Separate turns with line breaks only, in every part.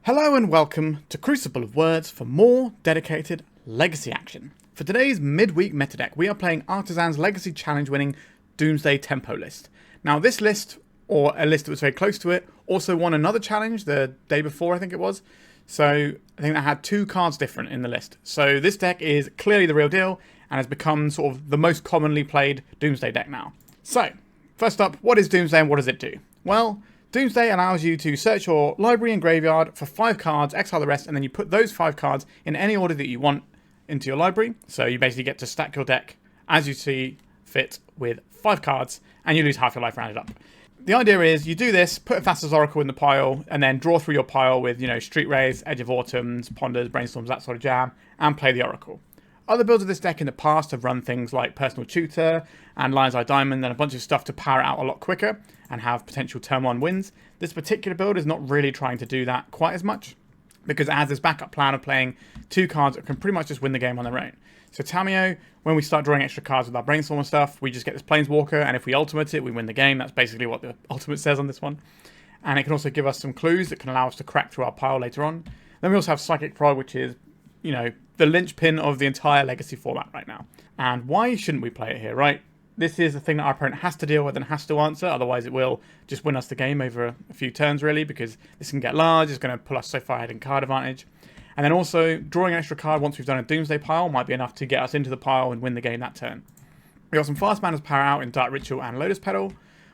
Hello and welcome to Crucible of Words for more dedicated Legacy action. For today's midweek meta deck, we are playing Artisan's Legacy Challenge winning Doomsday Tempo list. Now this list, or a list that was very close to it, also won another challenge the day before, I think it was. So I think that had two cards different in the list. So this deck is clearly the real deal and has become sort of the most commonly played Doomsday deck now. So, first up, what is Doomsday and what does it do? Well, Doomsday allows you to search your library and graveyard for 5 cards, exile the rest, and then you put those 5 cards in any order that you want into your library. So you basically get to stack your deck as you see fit with 5 cards, and you lose half your life rounded up. The idea is you do this, put a Thassa's Oracle in the pile, and then draw through your pile with, Street Wraiths, Edge of Autumns, Ponders, Brainstorms, that sort of jam, and play the Oracle. Other builds of this deck in the past have run things like Personal Tutor and Lion's Eye Diamond and a bunch of stuff to power out a lot quicker and have potential turn 1 wins. This particular build is not really trying to do that quite as much because it has this backup plan of playing 2 cards that can pretty much just win the game on their own. So Tamiyo, when we start drawing extra cards with our Brainstorm and stuff, we just get this Planeswalker, and if we ultimate it, we win the game. That's basically what the ultimate says on this one. And it can also give us some clues that can allow us to crack through our pile later on. Then we also have Psychic Frog, which is, the linchpin of the entire Legacy format right now. And why shouldn't we play it here, right? This is a thing that our opponent has to deal with and has to answer, otherwise it will just win us the game over a few turns, really, because this can get large, it's going to pull us so far ahead in card advantage. And then also, drawing an extra card once we've done a Doomsday pile might be enough to get us into the pile and win the game that turn. We've got some fast mana to power out in Dark Ritual and Lotus Petal.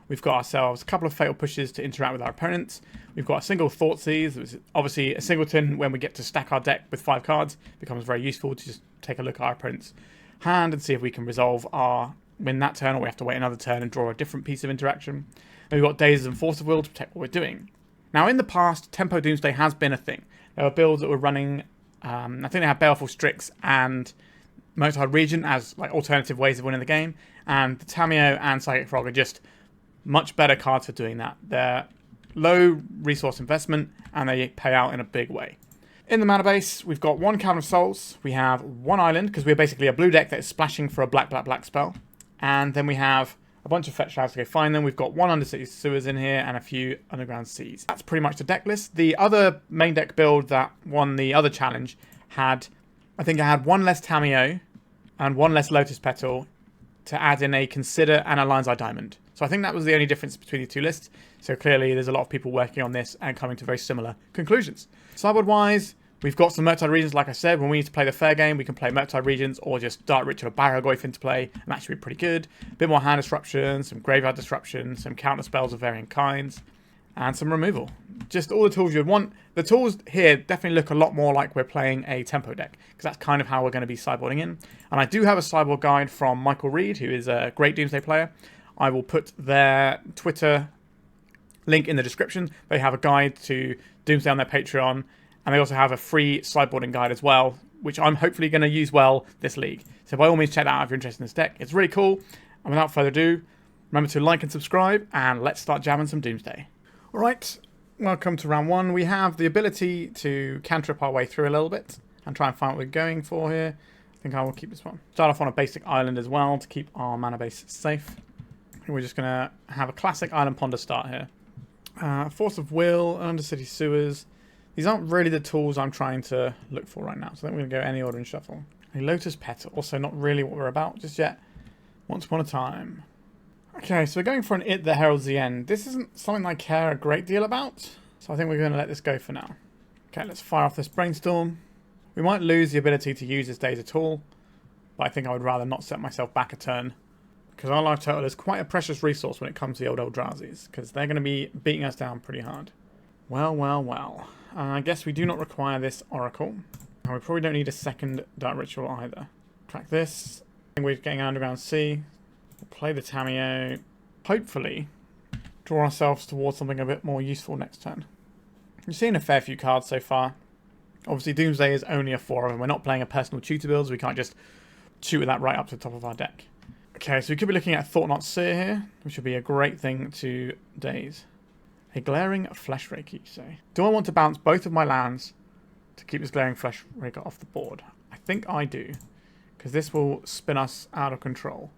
We've got ourselves a couple of Fatal Pushes to interact with our opponents. We've got a single Thoughtseize, which is obviously a singleton when we get to stack our deck with 5 cards. It becomes very useful to just take a look at our opponent's hand and see if we can resolve our win that turn, or we have to wait another turn and draw a different piece of interaction. Then we've got Daze and Force of Will to protect what we're doing. Now in the past, Tempo Doomsday has been a thing. There were builds that were running, I think they had Baleful Strix and Murktide Regent as like alternative ways of winning the game, and the Tamiyo and Psychic Frog are just much better cards for doing that. They're low resource investment and they pay out in a big way. In the mana base, we've got 1 Cavern of Souls, we have 1 island, because we're basically a blue deck that is splashing for a black spell. And then we have a bunch of fetch lands to go find them. We've got 1 Undercity Sewers in here and a few underground seas. That's pretty much the deck list. The other main deck build that won the other challenge had, I think it had 1 less Tamiyo and 1 less Lotus Petal to add in a Consider and a Lion's Eye Diamond. So I think that was the only difference between the 2 lists. So clearly there's a lot of people working on this and coming to very similar conclusions. Sideboard wise, we've got some Murktide Regents, like I said. When we need to play the fair game, we can play Murktide Regents or just Dark Ritual or Barrowgoyf into play, and that should be pretty good. A bit more hand disruption, some graveyard disruption, some counter spells of varying kinds, and some removal. Just all the tools you'd want. The tools here definitely look a lot more like we're playing a tempo deck, because that's kind of how we're going to be sideboarding in. And I do have a sideboard guide from Michael Reed, who is a great Doomsday player. I will put their Twitter link in the description. They have a guide to Doomsday on their Patreon, and they also have a free sideboarding guide as well, which I'm hopefully going to use well this league. So by all means, check that out if you're interested in this deck. It's really cool. And without further ado, remember to like and subscribe, and let's start jamming some Doomsday. Alright, welcome to round 1. We have the ability to cantrip our way through a little bit and try and find what we're going for here. I think I will keep this one. Start off on a basic island as well to keep our mana base safe. We're just going to have a classic Island Ponder start here. Force of Will, Undercity Sewers. These aren't really the tools I'm trying to look for right now, so I think we're going to go any order and shuffle. A Lotus Petal, also not really what we're about just yet. Once upon a time. Okay, so we're going for an It that Heralds the End. This isn't something I care a great deal about, so I think we're going to let this go for now. Okay, let's fire off this Brainstorm. We might lose the ability to use this Daze at all, but I think I would rather not set myself back a turn, because our life total is quite a precious resource when it comes to the old Eldrazi's, because they're going to be beating us down pretty hard. Well. I guess we do not require this Oracle. And we probably don't need a second Dark Ritual either. Track this. I think we're getting an Underground Sea. We'll play the Tamiyo. Hopefully, draw ourselves towards something a bit more useful next turn. We've seen a fair few cards so far. Obviously, Doomsday is only a 4 of them. We're not playing a personal tutor build, so we can't just shoot with that right up to the top of our deck. Okay, so we could be looking at a Thought-Knot Seer here, which would be a great thing to Daze. A Glaring Fleshraker, you say. Do I want to bounce both of my lands to keep this Glaring Fleshraker off the board? I think I do, because this will spin us out of control.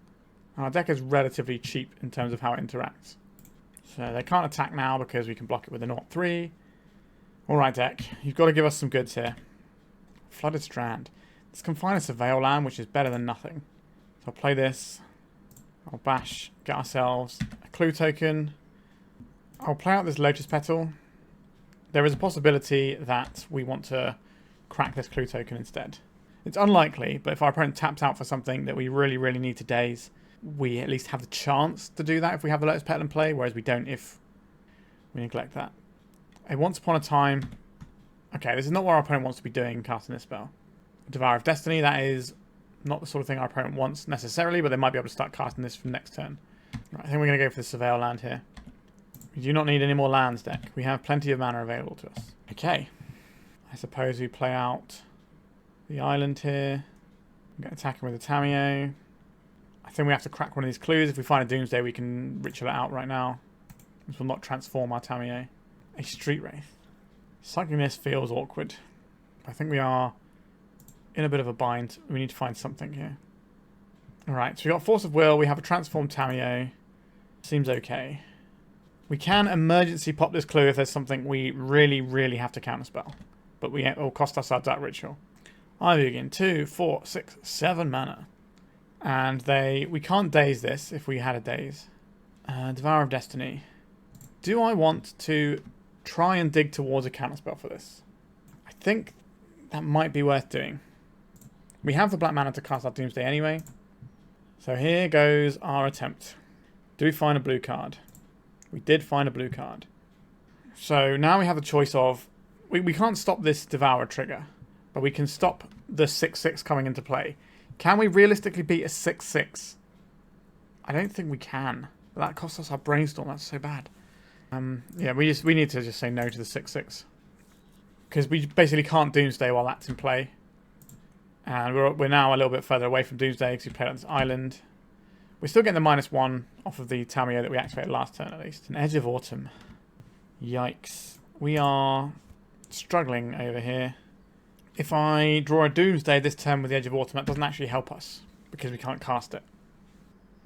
Our deck is relatively cheap in terms of how it interacts. So they can't attack now because we can block it with a 0-3. Alright, deck. You've got to give us some goods here. Flooded Strand. This can find a Surveil land, which is better than nothing. So I'll play this. I'll bash, get ourselves a clue token. I'll play out this Lotus Petal. There is a possibility that we want to crack this clue token instead. It's unlikely, but if our opponent taps out for something that we really, really need to daze, we at least have the chance to do that if we have the Lotus Petal in play, whereas we don't if we neglect that. A Once Upon a Time. Okay, this is not what our opponent wants to be doing, casting this spell. Devourer of Destiny, that is not the sort of thing our opponent wants necessarily, but they might be able to start casting this from next turn. Right, I think we're going to go for the Surveil land here. We do not need any more lands, deck. We have plenty of mana available to us. Okay. I suppose we play out the island here. Get attacking with the Tamiyo. I think we have to crack one of these clues. If we find a Doomsday, we can ritual it out right now. This will not transform our Tamiyo. A Street Wraith. Cycling this feels awkward. I think we are in a bit of a bind. We need to find something here. Alright, so we got Force of Will. We have a transformed Tamiyo. Seems okay. We can emergency pop this clue if there's something we really, really have to counterspell. But it will cost us our Dark Ritual. I begin 2, 4, 6, 7 mana. And we can't daze this if we had a daze. Devourer of Destiny. Do I want to try and dig towards a counterspell for this? I think that might be worth doing. We have the black mana to cast our Doomsday anyway. So here goes our attempt. Do we find a blue card? We did find a blue card. So now we have the choice of... We can't stop this Devourer trigger, but we can stop the 6/6 coming into play. Can we realistically beat a 6/6? I don't think we can. But that costs us our Brainstorm. That's so bad. Yeah, we need to just say no to the 6/6. Because we basically can't Doomsday while that's in play. And we're now a little bit further away from Doomsday because we played on this island. We're still getting the -1 off of the Tamiyo that we activated last turn at least. An Edge of Autumn. Yikes. We are struggling over here. If I draw a Doomsday this turn with the Edge of Autumn, that doesn't actually help us because we can't cast it.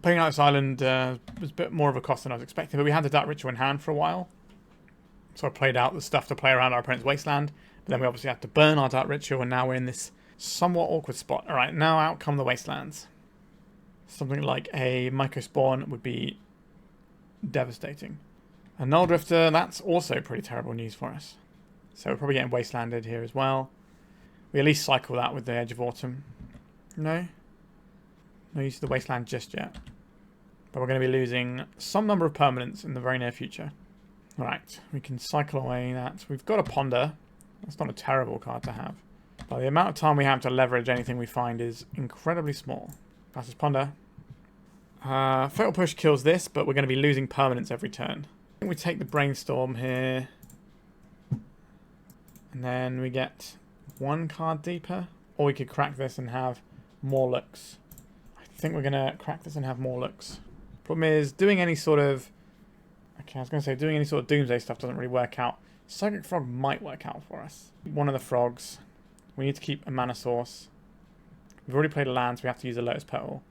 Playing out this island was a bit more of a cost than I was expecting, but we had the Dark Ritual in hand for a while. So I played out the stuff to play around our opponent's wasteland, but then we obviously had to burn our Dark Ritual, and now we're in this somewhat awkward spot. Alright, now out come the wastelands. Something like a Myco Spawn would be devastating. A Null Drifter, that's also pretty terrible news for us. So we're probably getting wastelanded here as well. We at least cycle that with the Edge of Autumn. No? No use of the wasteland just yet. But we're going to be losing some number of permanents in the very near future. Right, we can cycle away that. We've got a Ponder. That's not a terrible card to have. But the amount of time we have to leverage anything we find is incredibly small. Passes Ponder. Fatal Push kills this, but we're going to be losing permanents every turn. I think we take the Brainstorm here. And then we get one card deeper. Or we could crack this and have more looks. I think we're going to crack this and have more looks. Problem is, doing any sort of... Okay, I was going to say, doing any sort of Doomsday stuff doesn't really work out. Psychic Frog might work out for us. One of the frogs. We need to keep a mana source. We've already played a land, so we have to use a Lotus Petal.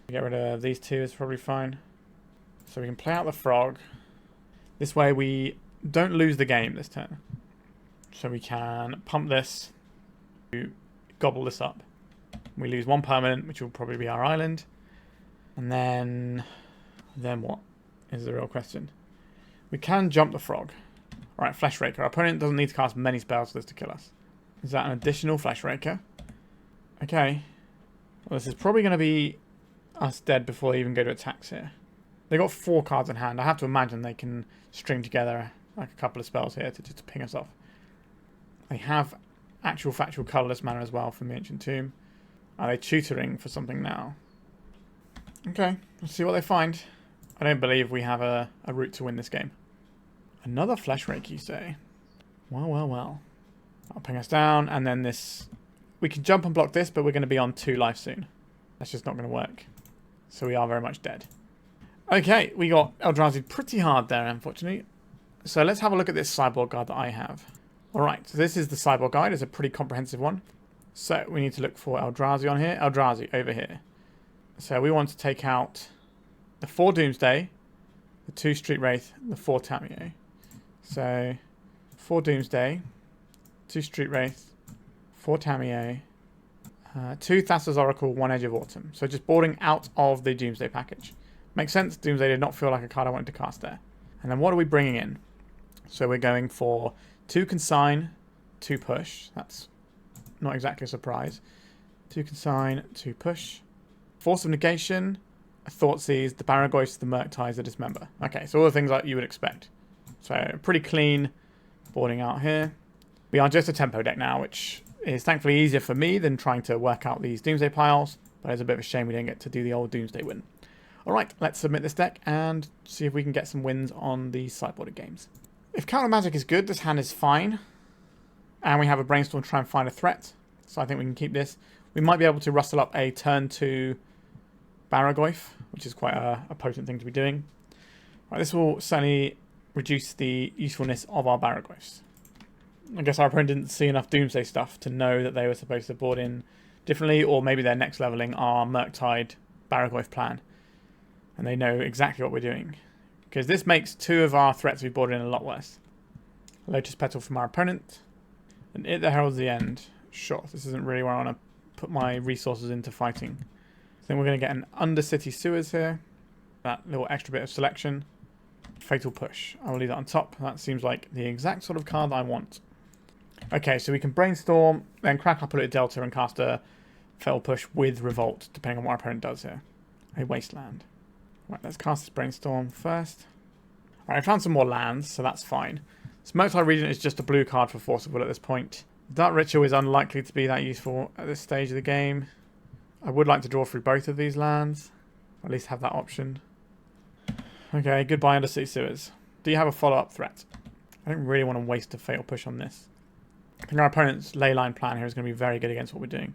Get rid of these two is probably fine. So we can play out the frog. This way we don't lose the game this turn. So we can pump this to gobble this up. We lose one permanent, which will probably be our island. And then what is the real question? We can jump the frog. Alright, Flesh Raker. Our opponent doesn't need to cast many spells for this to kill us. Is that an additional Flesh Raker? Okay. Well, this is probably going to be us dead before they even go to attacks here. They got 4 cards in hand. I have to imagine they can string together like a couple of spells here to just ping us off. They have actual factual colourless mana as well from the Ancient Tomb. Are they tutoring for something now? Okay, let's see what they find. I don't believe we have a route to win this game. Another Flesh Rake, you say? Well, well, well. That'll ping us down, and then this... We can jump and block this, but we're going to be on 2 life soon. That's just not going to work. So we are very much dead. Okay, we got Eldrazi pretty hard there, unfortunately. So let's have a look at this sideboard guide that I have. Alright, so this is the sideboard guide. It's a pretty comprehensive one. So we need to look for Eldrazi on here. Eldrazi over here. So we want to take out the 4 Doomsday, the 2 Street Wraith, the 4 Tamiyo. So 4 Doomsday. 2 Street Wraith, 4 Tamiyo, 2 Thassa's Oracle, 1 Edge of Autumn. So just boarding out of the Doomsday package. Makes sense. Doomsday did not feel like a card I wanted to cast there. And then what are we bringing in? So we're going for 2 Consign, 2 Push. That's not exactly a surprise. 2 Consign, 2 Push. Force of Negation, a Thoughtseize, the Barrowgoyf, the Murktide, the Dismember. Okay, so all the things like you would expect. So pretty clean boarding out here. We are just a tempo deck now, which is thankfully easier for me than trying to work out these Doomsday piles. But it's a bit of a shame we didn't get to do the old Doomsday win. Alright, let's submit this deck and see if we can get some wins on the sideboarded games. If Counter Magic is good, this hand is fine. And we have a Brainstorm to try and find a threat. So I think we can keep this. We might be able to rustle up a turn 2 Barrowgoyf, which is quite a potent thing to be doing. Right, this will certainly reduce the usefulness of our Barrowgoyfs. I guess our opponent didn't see enough Doomsday stuff to know that they were supposed to board in differently, or maybe they're next leveling our Murktide Barrowgoyf plan. And they know exactly what we're doing. Because this makes 2 of our threats we boarded in a lot worse. Lotus Petal from our opponent. And It that Heralds the End. Sure, this isn't really where I want to put my resources into fighting. So then we're going to get an Undercity Sewers here. That little extra bit of selection. Fatal Push. I will leave that on top. That seems like the exact sort of card that I want. Okay, so we can Brainstorm, then crack up Polluted Delta and cast a Fatal Push with Revolt, depending on what our opponent does here. A Wasteland. Right, let's cast this Brainstorm first. Alright, I found some more lands, so that's fine. This Murktide Regent is just a blue card for Force of Will at this point. Dark Ritual is unlikely to be that useful at this stage of the game. I would like to draw through both of these lands. At least have that option. Okay, goodbye Undercity Sewers. Do you have a follow-up threat? I don't really want to waste a Fatal Push on this. I think our opponent's leyline plan here is going to be very good against what we're doing.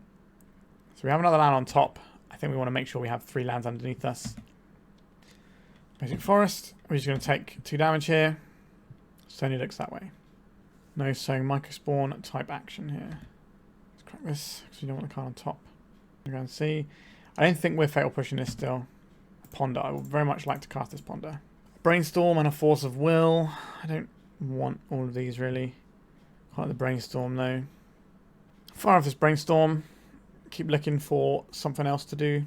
So we have another land on top. I think we want to make sure we have 3 lands underneath us. Basic Forest. We're just going to take 2 damage here. Certainly looks that way. No sowing Microspawn type action here. Let's crack this because we don't want the card on top. We're going to see. I don't think we're Fatal Pushing this still. A Ponder. I would very much like to cast this Ponder. A Brainstorm and a Force of Will. I don't want all of these really. Quite the Brainstorm though. Fire off this Brainstorm. Keep looking for something else to do.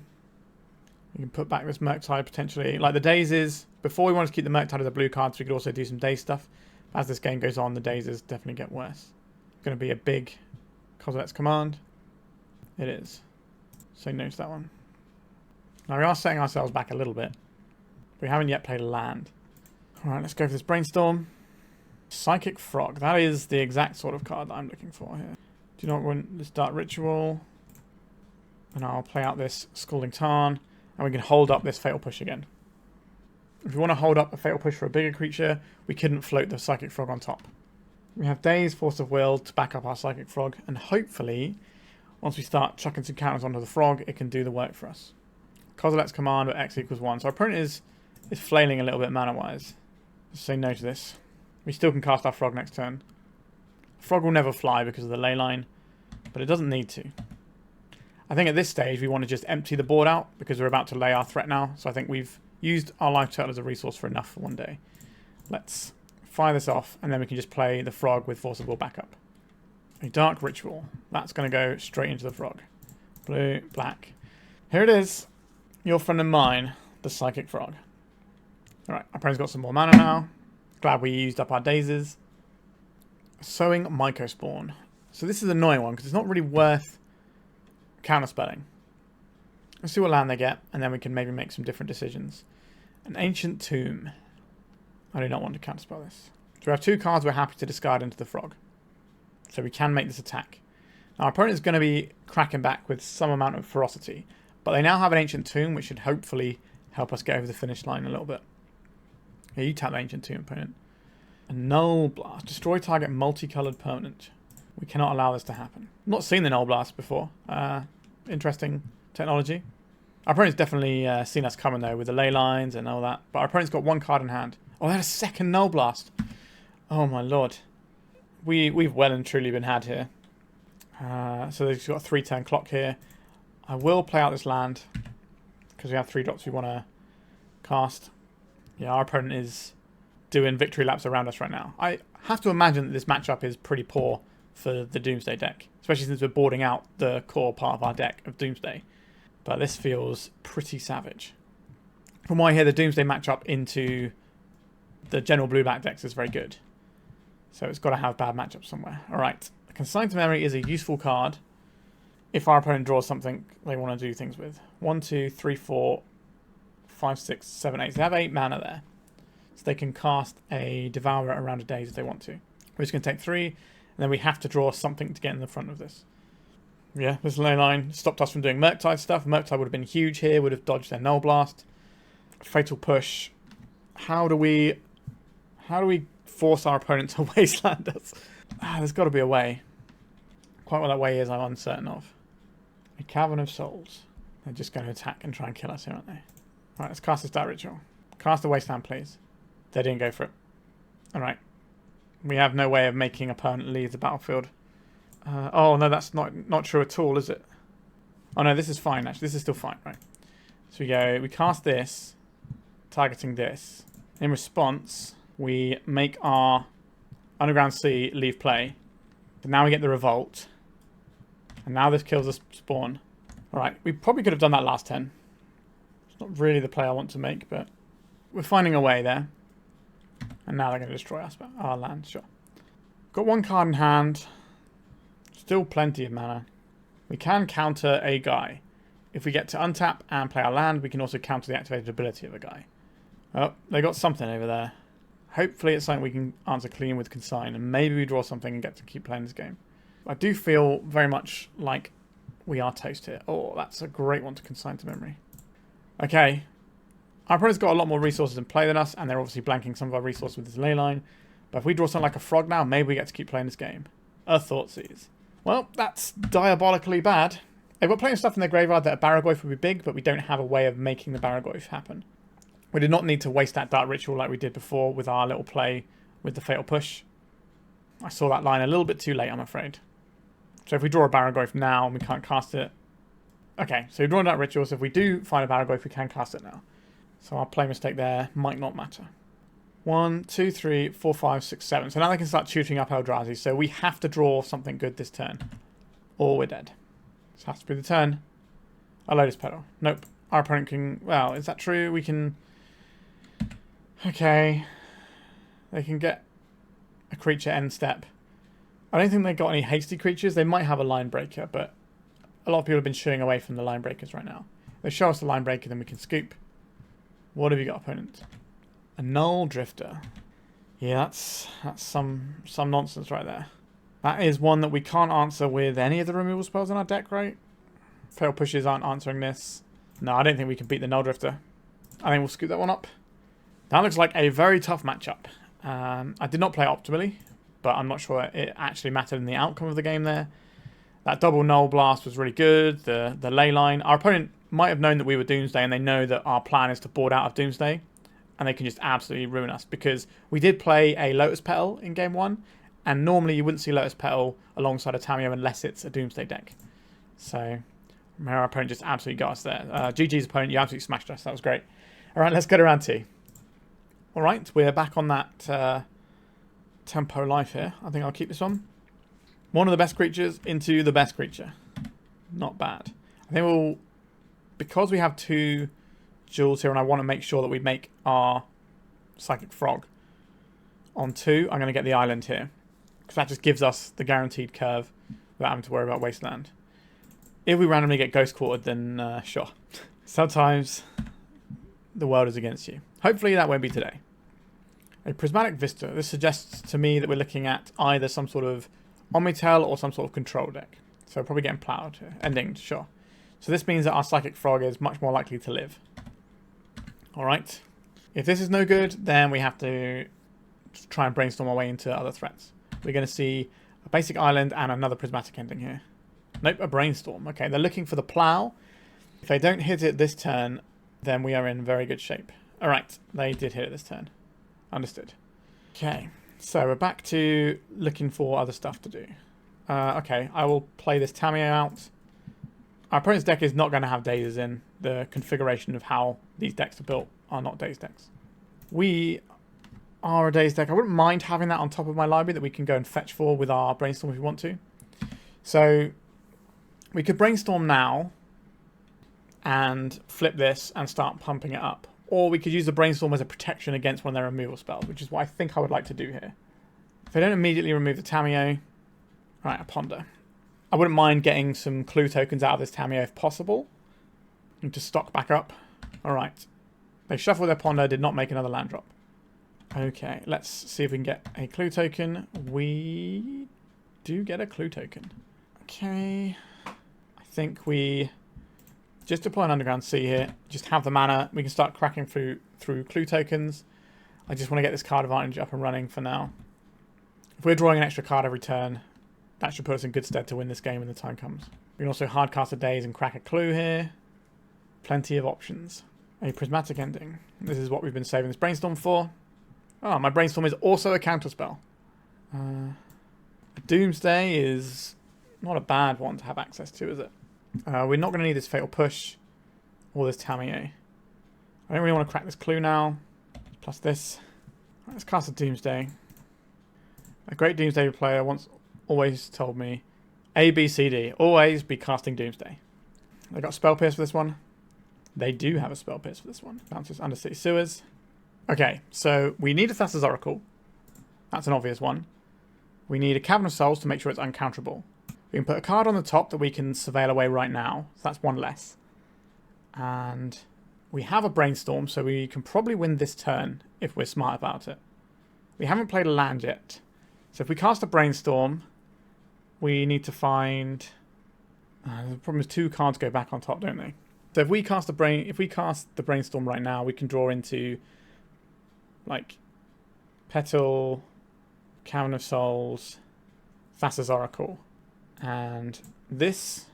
We can put back this Murktide potentially. Like the Dazes. Before we wanted to keep the Murktide as a blue card, so we could also do some Daze stuff. As this game goes on, the Dazes definitely get worse. It's going to be a big Kozilek's Command. It is. Say no to that one. Now we are setting ourselves back a little bit. We haven't yet played a land. Alright, let's go for this Brainstorm. Psychic Frog. That is the exact sort of card that I'm looking for here. Do you not want this Dark Ritual? And I'll play out this Scalding Tarn. And we can hold up this Fatal Push again. If we want to hold up a Fatal Push for a bigger creature, we couldn't float the Psychic Frog on top. We have Daze, Force of Will to back up our Psychic Frog. And hopefully, once we start chucking some counters onto the Frog, it can do the work for us. Kozilek's Command at X equals 1. So our opponent is flailing a little bit mana-wise. Just say no to this. We still can cast our Frog next turn. Frog will never fly because of the ley line, but it doesn't need to. I think at this stage we want to just empty the board out because we're about to lay our threat now. So I think we've used our Life Turtle as a resource for enough for one day. Let's fire this off and then we can just play the Frog with Force of Will backup. A Dark Ritual. That's going to go straight into the Frog. Blue, black. Here it is. Your friend and mine, the Psychic Frog. Alright, our opponent's got some more mana now. Glad we used up our Dazes. Sowing Microspawn. So this is an annoying one because it's not really worth counterspelling. Let's see what land they get and then we can maybe make some different decisions. An Ancient Tomb. I do not want to counterspell this. So we have 2 cards we're happy to discard into the Frog. So we can make this attack. Now our opponent is going to be cracking back with some amount of ferocity. But they now have an Ancient Tomb which should hopefully help us get over the finish line a little bit. Here, you tap the Ancient Tomb, opponent. A Null Blast. Destroy target multicolored permanent. We cannot allow this to happen. Not seen the Null Blast before. Interesting technology. Our opponent's definitely seen us coming though with the ley lines and all that. But our opponent's got 1 card in hand. Oh, they had a second Null Blast. Oh my lord. We've well and truly been had here. So they've got a 3-turn clock here. I will play out this land because we have 3 drops we want to cast. Yeah, our opponent is doing victory laps around us right now. I have to imagine that this matchup is pretty poor for the Doomsday deck, especially since we're boarding out the core part of our deck of Doomsday. But this feels pretty savage. From what I hear, the Doomsday matchup into the general blue-black decks is very good. So it's got to have bad matchups somewhere. Alright, Consign to Memory is a useful card if our opponent draws something they want to do things with. 1, 2, 3, 4, 5, 6, 7, 8. So they have 8 mana there. So they can cast a Devourer around a Daze if they want to. We're just going to take 3, and then we have to draw something to get in the front of this. Yeah, this ley line stopped us from doing Murktide stuff. Murktide would have been huge here, would have dodged their Null Blast. Fatal Push. How do we force our opponent to wasteland us? There's got to be a way. Quite what that way is, I'm uncertain of. A Cavern of Souls. They're just going to attack and try and kill us here, aren't they? Alright, let's cast this Dark Ritual. Cast a Wasteland, please. They didn't go for it. Alright. We have no way of making opponent leave the battlefield. Oh, no, that's not true at all, is it? Oh, no, this is fine, actually. This is still fine, right? So we cast this, targeting this. In response, we make our Underground Sea leave play. So now we get the Revolt. And now this kills us spawn. Alright, we probably could have done that last turn. It's not really the play I want to make, but we're finding a way there. And now they're going to destroy us, but our land, sure. Got one card in hand. Still plenty of mana. We can counter a guy. If we get to untap and play our land, we can also counter the activated ability of a guy. Oh, they got something over there. Hopefully it's something we can answer clean with Consign, and maybe we draw something and get to keep playing this game. I do feel very much like we are toast here. Oh, that's a great one to Consign to Memory. Okay. Our opponent's got a lot more resources in play than us, and they're obviously blanking some of our resources with this ley line. But if we draw something like a frog now, maybe we get to keep playing this game. A Thoughtseize. Well, that's diabolically bad. They've got plenty of stuff in their graveyard that a Barrowgoyf would be big, but we don't have a way of making the Barrowgoyf happen. We did not need to waste that Dark Ritual like we did before with our little play with the Fatal Push. I saw that line a little bit too late, I'm afraid. So if we draw a Barrowgoyf now and we can't cast it... Okay, so we've drawn Dark Ritual, so if we do find a Barrowgoyf, we can cast it now. So our play mistake there might not matter. 1, 2, 3, 4, 5, 6, 7. So now they can start shooting up Eldrazi. So we have to draw something good this turn. Or we're dead. This has to be the turn. A Lotus Petal. Nope. Our opponent can... Well, is that true? We can... Okay. They can get a creature end step. I don't think they got any hasty creatures. They might have a line breaker, but a lot of people have been shooing away from the line breakers right now. If they show us the line breaker, then we can scoop. What have you got, opponent? A Null Drifter. Yeah, that's some nonsense right there. That is one that we can't answer with any of the removal spells in our deck, right? Fail pushes aren't answering this. No, I don't think we can beat the Null Drifter. I think we'll scoop that one up. That looks like a very tough matchup. I did not play optimally, but I'm not sure it actually mattered in the outcome of the game there. That double Null Blast was really good. The ley line. Our opponent might have known that we were Doomsday, and they know that our plan is to board out of Doomsday, and they can just absolutely ruin us, because we did play a Lotus Petal in game 1, and normally you wouldn't see Lotus Petal alongside a Tamiyo unless it's a Doomsday deck. So our opponent just absolutely got us there. GG's opponent, you absolutely smashed us. That was great. All right, let's go to round 2. All right, we're back on that tempo life here. I think I'll keep this on. One of the best creatures into the best creature. Not bad. I think we'll... Because we have 2 jewels here, and I want to make sure that we make our Psychic Frog on 2, I'm going to get the island here, because that just gives us the guaranteed curve without having to worry about Wasteland. If we randomly get Ghost Quartered, then sure. Sometimes the world is against you. Hopefully that won't be today. A Prismatic Vista. This suggests to me that we're looking at either some sort of Omnitel or some sort of control deck. So we're probably getting plowed here. Ending, sure. So this means that our Psychic Frog is much more likely to live. Alright. If this is no good, then we have to try and brainstorm our way into other threats. We're going to see a basic island and another Prismatic ending here. Nope, a Brainstorm. Okay, they're looking for the plow. If they don't hit it this turn, then we are in very good shape. Alright, they did hit it this turn. Understood. Okay, so we're back to looking for other stuff to do. Okay, I will play this Tamiyo out. Our opponent's deck is not going to have Dazes in. The configuration of how these decks are built are not Daze decks. We are a Daze deck. I wouldn't mind having that on top of my library that we can go and fetch for with our Brainstorm if we want to. So we could Brainstorm now and flip this and start pumping it up. Or we could use the Brainstorm as a protection against one of their removal spells, which is what I think I would like to do here. If they don't immediately remove the Tamiyo, right, I ponder. I wouldn't mind getting some clue tokens out of this Tamiyo if possible. And to stock back up. Alright. They shuffled their ponder, did not make another land drop. Okay, let's see if we can get a clue token. We do get a clue token. Okay. I think we just deploy an Underground Sea here. Just have the mana. We can start cracking through clue tokens. I just want to get this card advantage up and running for now. If we're drawing an extra card every turn, that should put us in good stead to win this game when the time comes. We can also hardcast a Daze and crack a clue here. Plenty of options. A Prismatic Ending. This is what we've been saving this Brainstorm for. Oh, my Brainstorm is also a counterspell. Doomsday is not a bad one to have access to, is it? We're not going to need this Fatal Push or this Tamiyo. I don't really want to crack this clue now. Plus this. Right, let's cast a Doomsday. A great Doomsday player once always told me, A, B, C, D. Always be casting Doomsday. They got Spell Pierce for this one. They do have a Spell Pierce for this one. Bounces Undercity Sewers. Okay, so we need a Thassa's Oracle. That's an obvious one. We need a Cavern of Souls to make sure it's uncounterable. We can put a card on the top that we can surveil away right now. So that's one less. And we have a Brainstorm, so we can probably win this turn if we're smart about it. We haven't played a land yet. So if we cast a Brainstorm, we need to find... the problem is 2 cards go back on top, don't they? So if we cast the Brainstorm right now, we can draw into like Petal, Cavern of Souls, Thassa's Oracle. And this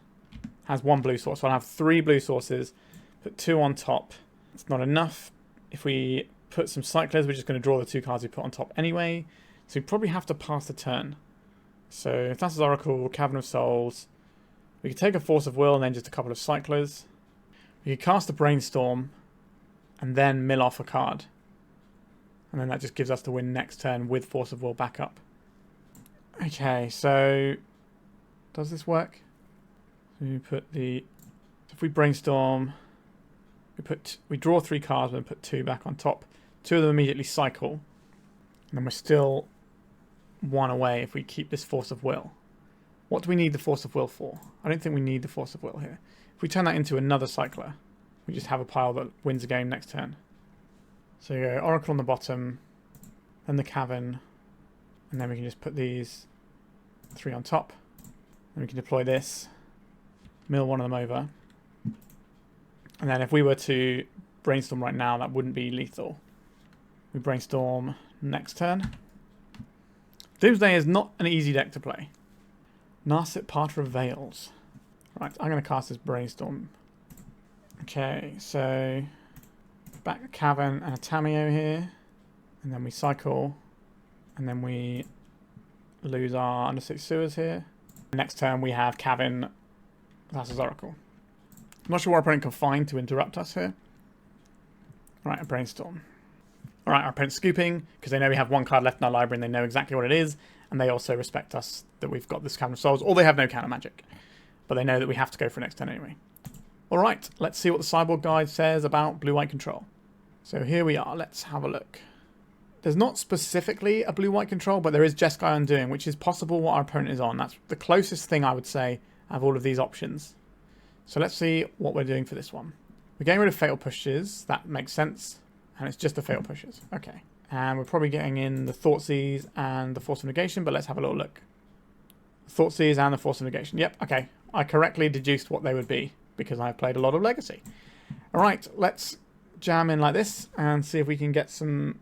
has 1 blue source. So I'll have 3 blue sources, put 2 on top. It's not enough. If we put some cyclers, we're just going to draw the 2 cards we put on top anyway. So we probably have to pass the turn. So Thassa's Oracle, Cavern of Souls. We could take a Force of Will and then just a couple of cyclers. We could cast a Brainstorm and then mill off a card. And then that just gives us the win next turn with Force of Will back up. Okay, so does this work? So we put the... If we Brainstorm, we draw 3 cards and put 2 back on top. 2 of them immediately cycle. And then we're still 1 away if we keep this Force of Will. What do we need the Force of Will for? I don't think we need the Force of Will here. If we turn that into another cycler, we just have a pile that wins a game next turn. So you go Oracle on the bottom, then the Cavern, and then we can just put these 3 on top. And we can deploy this, mill one of them over. And then if we were to Brainstorm right now, that wouldn't be lethal. We Brainstorm next turn. Doomsday is not an easy deck to play. Narset Part of Veils. Right, I'm going to cast this Brainstorm. Okay, so back a Cavern and a Tamiyo here. And then we cycle. And then we lose our Undercity Sewers here. Next turn we have Cavern, Thassa's Oracle. I'm not sure what our opponent can find to interrupt us here. Right, a Brainstorm. Alright, our opponent's scooping, because they know we have 1 card left in our library and they know exactly what it is. And they also respect us that we've got this Cavern of Souls, or they have no counter magic. But they know that we have to go for next turn anyway. Alright, let's see what the sideboard guide says about blue-white control. So here we are, let's have a look. There's not specifically a blue-white control, but there is Jeskai Undoing, which is possible what our opponent is on. That's the closest thing I would say of all of these options. So let's see what we're doing for this one. We're getting rid of Fatal Pushes, that makes sense. And it's just the Fatal Pushes, okay. And we're probably getting in the Thoughtseize and the Force of Negation, but let's have a little look. Thoughtseize and the Force of Negation, yep, okay. I correctly deduced what they would be, because I've played a lot of Legacy. Alright, let's jam in like this, and see if we can get some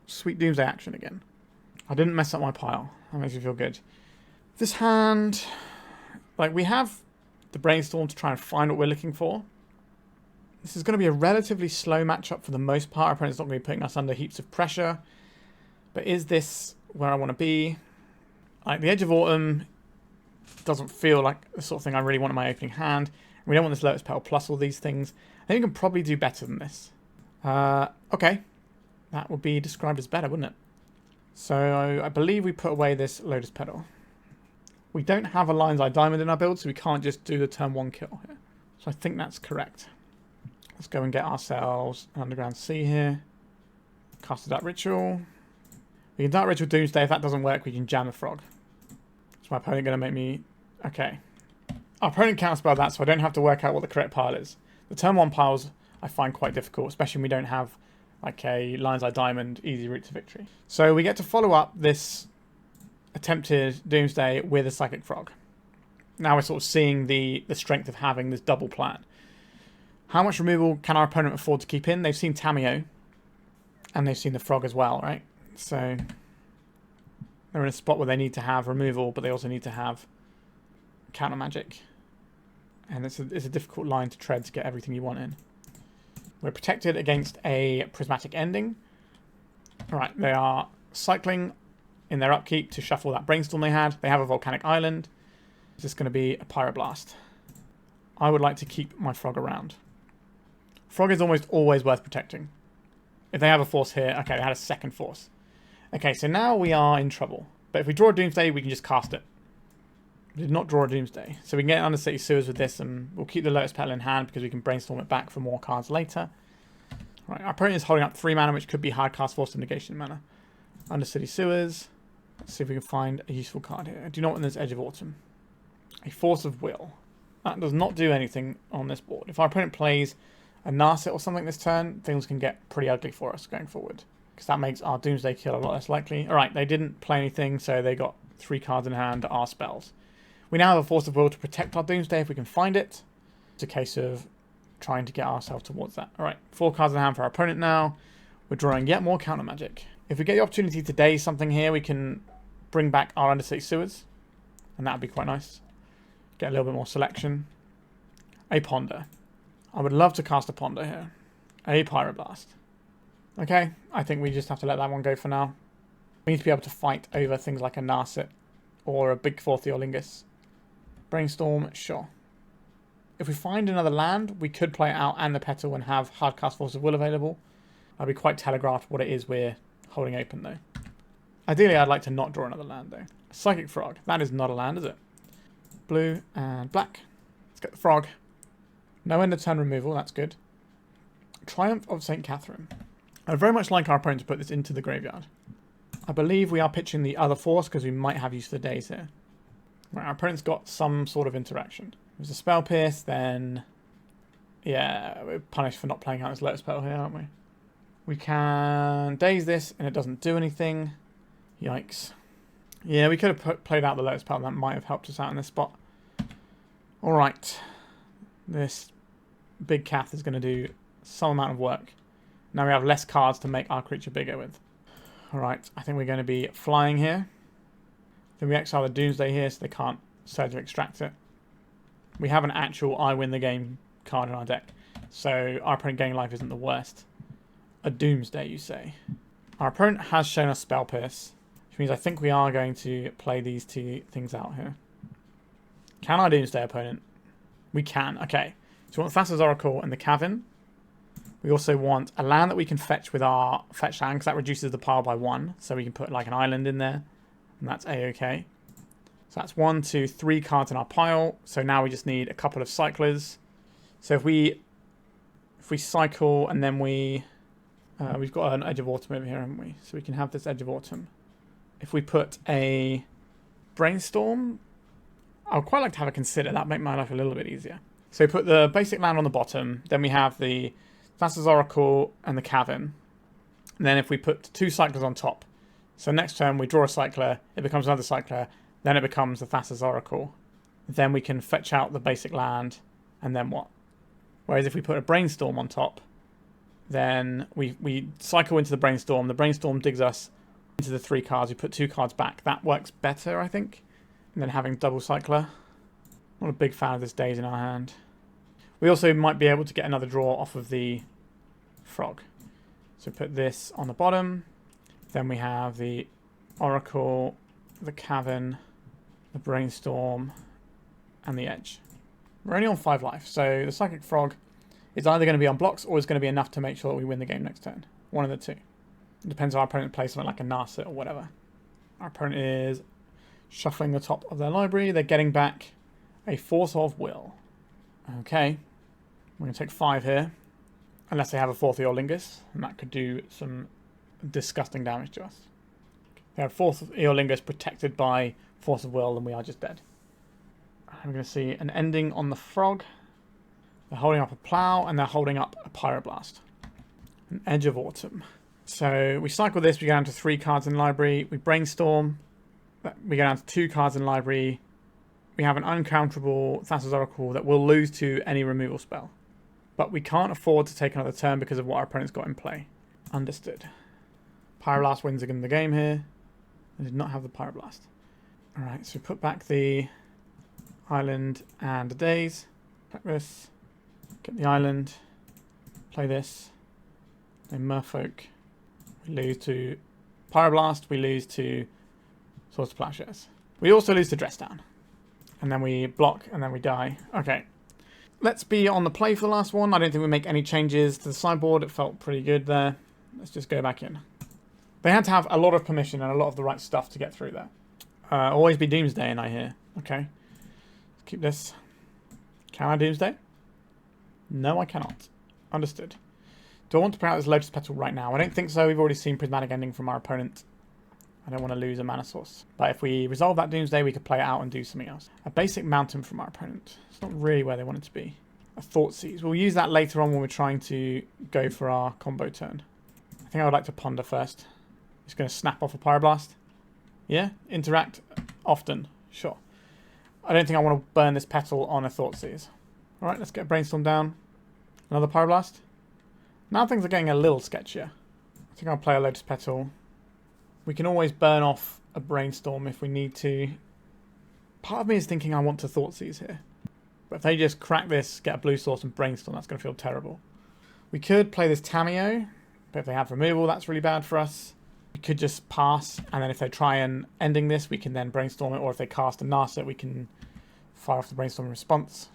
sweet Doomsday action again. I didn't mess up my pile. That makes me feel good. This hand... Like, we have the Brainstorm to try and find what we're looking for. This is going to be a relatively slow matchup for the most part. Our opponent's not going to be putting us under heaps of pressure. But is this where I want to be? Like, the Edge of Autumn doesn't feel like the sort of thing I really want in my opening hand. We don't want this Lotus Petal plus all these things. I think we can probably do better than this. Okay. That would be described as better, wouldn't it? So I believe we put away this Lotus Petal. We don't have a Lion's Eye Diamond in our build, so we can't just do the turn 1 kill here. So I think that's correct. Let's go and get ourselves an Underground Sea here. Cast a Dark Ritual. We can Dark Ritual Doomsday. If that doesn't work, we can jam the Frog. Is my opponent going to make me... Okay. Our opponent counterspelled that, so I don't have to work out what the correct pile is. The turn 1 piles I find quite difficult, especially when we don't have like a Lion's Eye Diamond easy route to victory. So we get to follow up this attempted Doomsday with a Psychic Frog. Now we're sort of seeing the strength of having this double plan. How much removal can our opponent afford to keep in? They've seen Tamiyo, and they've seen the Frog as well, right? So they're in a spot where they need to have removal, but they also need to have counter magic. And it's a difficult line to tread to get everything you want in. We're protected against a prismatic ending. Alright, they are cycling in their upkeep to shuffle that Brainstorm they had. They have a Volcanic Island. Is this going to be a Pyroblast? I would like to keep my Frog around. Frog is almost always worth protecting. If they have a Force here... Okay, they had a second Force. Okay, so now we are in trouble. But if we draw a Doomsday, we can just cast it. We did not draw a Doomsday. So we can get Undercity Sewers with this, and we'll keep the Lotus Petal in hand because we can Brainstorm it back for more cards later. Right, our opponent is holding up 3 mana, which could be hard cast Force of Negation mana. Undercity Sewers. Let's see if we can find a useful card here. I do not want this Edge of Autumn. A Force of Will. That does not do anything on this board. If our opponent plays a Narset or something this turn, things can get pretty ugly for us going forward. Because that makes our Doomsday kill a lot less likely. Alright, they didn't play anything, so they got 3 cards in hand that are spells. We now have a Force of Will to protect our Doomsday if we can find it. It's a case of trying to get ourselves towards that. Alright, 4 cards in hand for our opponent now. We're drawing yet more counter magic. If we get the opportunity to Daze something here, we can bring back our Undercity Sewers. And that would be quite nice. Get a little bit more selection. A Ponder. I would love to cast a Ponder here. A Pyroblast. Okay, I think we just have to let that one go for now. We need to be able to fight over things like a Narset or a big 4 Theolingus. Brainstorm, sure. If we find another land, we could play it out and the Petal and have hardcast Force of Will available. I'll be quite telegraphed what it is we're holding open though. Ideally, I'd like to not draw another land though. Psychic Frog. That is not a land, is it? Blue and black. Let's get the Frog. No end of turn removal, that's good. Triumph of St. Catherine. I'd very much like our opponent to put this into the graveyard. I believe we are pitching the other Force because we might have use for the Daze here. Right, our opponent's got some sort of interaction. There's a Spell Pierce, then... Yeah, we're punished for not playing out this Lotus Petal here, aren't we? We can Daze this and it doesn't do anything. Yikes. Yeah, we could have played out the Lotus Petal. That might have helped us out in this spot. Alright. This big Cath is going to do some amount of work. Now we have less cards to make our creature bigger with. Alright, I think we're going to be flying here. Then we exile the Doomsday here so they can't Surge or Extract it. We have an actual I win the game card in our deck. So our opponent gaining life isn't the worst. A Doomsday, you say. Our opponent has shown us Spell Pierce, which means I think we are going to play these 2 things out here. Can our Doomsday opponent? We can. Okay. So we want Thassa's Oracle and the Cavern. We also want a land that we can fetch with our fetch land, because that reduces the pile by 1. So we can put like an island in there, and that's A-okay. So that's 1, 2, 3 cards in our pile. So now we just need a couple of cyclers. So if we cycle and then we've got an Edge of Autumn over here, haven't we? So we can have this Edge of Autumn. If we put a Brainstorm, I would quite like to have a Consider. That would make my life a little bit easier. So we put the basic land on the bottom. Then we have the Thassa's Oracle and the Cavern. And then if we put 2 cyclers on top. So next turn we draw a cycler, it becomes another cycler, then it becomes the Thassa's Oracle. Then we can fetch out the basic land, and then what? Whereas if we put a Brainstorm on top, then we cycle into the Brainstorm digs us into the 3 cards, we put 2 cards back. That works better, I think, than having double cycler. Not a big fan of this Daze in our hand. We also might be able to get another draw off of the Frog. So put this on the bottom. Then we have the Oracle, the Cavern, the Brainstorm, and the Edge. We're only on 5 life, so the Psychic Frog is either going to be on blocks or is going to be enough to make sure that we win the game next turn. One of the 2. It depends on our opponent plays something like a Narset or whatever. Our opponent is shuffling the top of their library. They're getting back a Force of Will. Okay. We're going to take 5 here. Unless they have a 4th Eorlingus, and that could do some disgusting damage to us. They have 4th Eorlingus protected by Force of Will, and we are just dead. I'm going to see an ending on the frog. They're holding up a plow, and they're holding up a Pyroblast. An Edge of Autumn. So we cycle this, we go down to 3 cards in library. We Brainstorm. We go down to 2 cards in library. We have an uncounterable Thassa's Oracle that will lose to any removal spell. But we can't afford to take another turn because of what our opponent's got in play. Understood. Pyroblast wins again the game here. I did not have the Pyroblast. Alright, so we put back the island and the Daze. Back this. Get the island. Play this. Then Merfolk. We lose to Pyroblast. We lose to Swords to Plowshares. We also lose to Dress Down. And then we block and then we die. Okay. Let's be on the play for the last one. I don't think we make any changes to the sideboard. It felt pretty good there. Let's just go back in. They had to have a lot of permission and a lot of the right stuff to get through there. Always be Doomsday in, I hear. Okay. Let's keep this. Can I Doomsday? No, I cannot. Understood. Do I want to put out this Lotus Petal right now? I don't think so. We've already seen Prismatic Ending from our opponent. I don't want to lose a mana source. But if we resolve that Doomsday, we could play it out and do something else. A basic Mountain from our opponent. It's not really where they want it to be. A Thoughtseize. We'll use that later on when we're trying to go for our combo turn. I think I would like to ponder first. Just going to snap off a Pyroblast. Yeah? Interact often. Sure. I don't think I want to burn this Petal on a Thoughtseize. Alright, let's get a Brainstorm down. Another Pyroblast. Now things are getting a little sketchier. I think I'll play a Lotus Petal. We can always burn off a Brainstorm if we need to. Part of me is thinking I want to Thoughtseize here. But if they just crack this, get a blue source and Brainstorm, that's going to feel terrible. We could play this Tamiyo, but if they have removal, that's really bad for us. We could just pass, and then if they try and ending this, we can then Brainstorm it, or if they cast a Narset, we can fire off the Brainstorm response.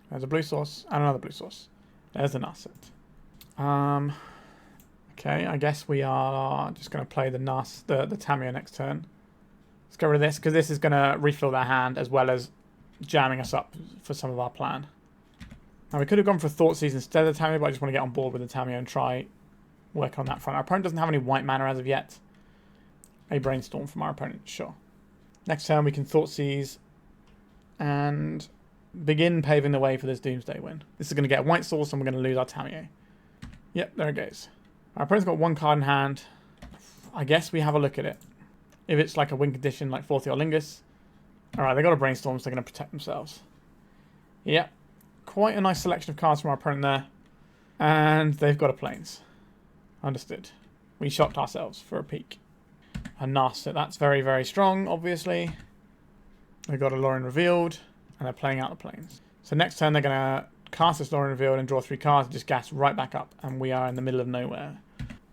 There's a blue source, and another blue source. There's the Narset. Okay, I guess we are just going to play the Tamiyo next turn. Let's get rid of this, because this is going to refill their hand, as well as jamming us up for some of our plan. Now, we could have gone for Thoughtseize instead of the Tamiyo, but I just want to get on board with the Tamiyo and try work on that front. Our opponent doesn't have any white mana as of yet. A Brainstorm from our opponent, sure. Next turn, we can Thoughtseize and begin paving the way for this Doomsday win. This is going to get a white source, and we're going to lose our Tamiyo. Yep, there it goes. Our opponent's got 1 card in hand. I guess we have a look at it. If it's like a win condition, like 4th Eorlingus. Alright, they got a Brainstorm, so they're going to protect themselves. Yep. Quite a nice selection of cards from our opponent there. And they've got a Plains. Understood. We shocked ourselves for a peek. A Narset. That's very, very strong, obviously. They've got a Lorien Revealed, and they're playing out the Plains. So next turn, they're going to cast this Lorien Revealed and draw 3 cards and just gas right back up, and we are in the middle of nowhere.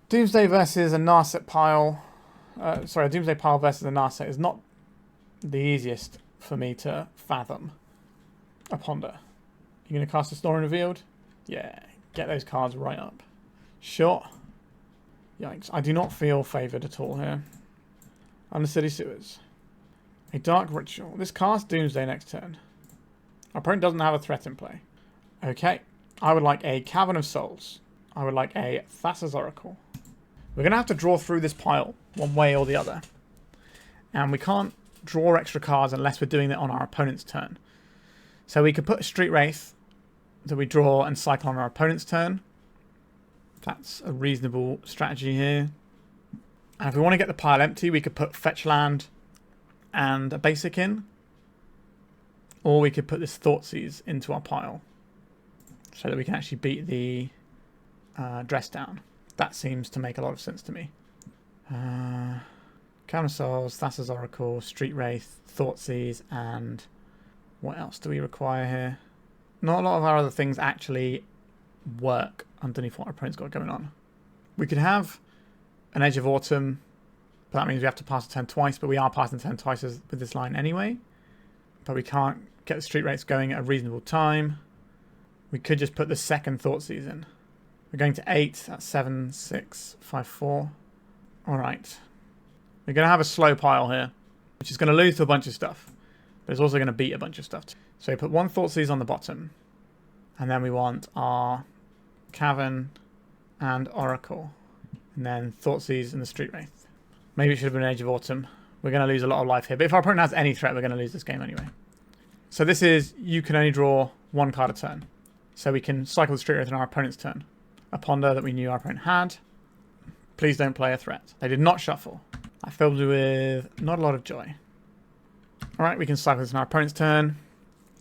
Doomsday versus a Narset pile. A Doomsday pile versus a Narset is not the easiest for me to fathom. A Ponder. You're going to cast this Lorien Revealed? Yeah, get those cards right up. Sure. Yikes. I do not feel favoured at all here. Undercity Sewers. A Dark Ritual. This casts Doomsday next turn. Our opponent doesn't have a threat in play. Okay. I would like a Cavern of Souls. I would like a Thassa's Oracle. We're going to have to draw through this pile one way or the other. And we can't draw extra cards unless we're doing it on our opponent's turn. So we could put a Street Wraith that we draw and cycle on our opponent's turn. That's a reasonable strategy here. And if we want to get the pile empty, we could put Fetch Land and a basic in. Or we could put this Thoughtseize into our pile so that we can actually beat the Dress Down. That seems to make a lot of sense to me. Cavern of Souls, Thassa's Oracle, Street Wraith, Thoughtseize, and what else do we require here? Not a lot of our other things actually work underneath what our opponent's got going on. We could have an Edge of Autumn, but that means we have to pass the turn twice, but we are passing the turn twice with this line anyway. But we can't get the Street Wraiths going at a reasonable time. We could just put the second Thoughtseize in. We're going to 8, that's 7, 6, 5, 4. Alright. We're going to have a slow pile here, which is going to lose to a bunch of stuff. But it's also going to beat a bunch of stuff. So we put one Thoughtseize on the bottom. And then we want our Cavern and Oracle. And then Thoughtseize and the Street Wraith. Maybe it should have been Age of Autumn. We're going to lose a lot of life here. But if our opponent has any threat, we're going to lose this game anyway. So this is, you can only draw one card a turn. So we can cycle the Street Wraith on our opponent's turn. A ponder that we knew our opponent had. Please don't play a threat. They did not shuffle. That filled me with not a lot of joy. Alright, we can cycle this on our opponent's turn.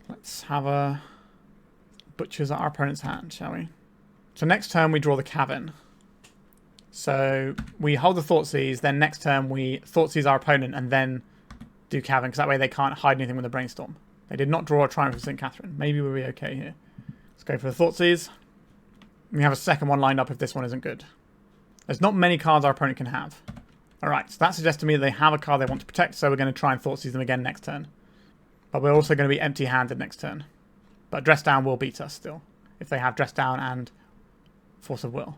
Let's have a butchers at our opponent's hand, shall we? So next turn we draw the Cavern. So we hold the Thoughtseize, then next turn we Thoughtseize our opponent and then do Cavern, because that way they can't hide anything with the Brainstorm. They did not draw a Triumph of St. Catherine. Maybe we'll be okay here. Let's go for the Thoughtseize. We have a second one lined up if this one isn't good. There's not many cards our opponent can have. Alright, so that suggests to me that they have a card they want to protect, so we're going to try and Thoughtseize them again next turn. But we're also going to be empty-handed next turn. But Dress Down will beat us still, if they have Dress Down and Force of Will.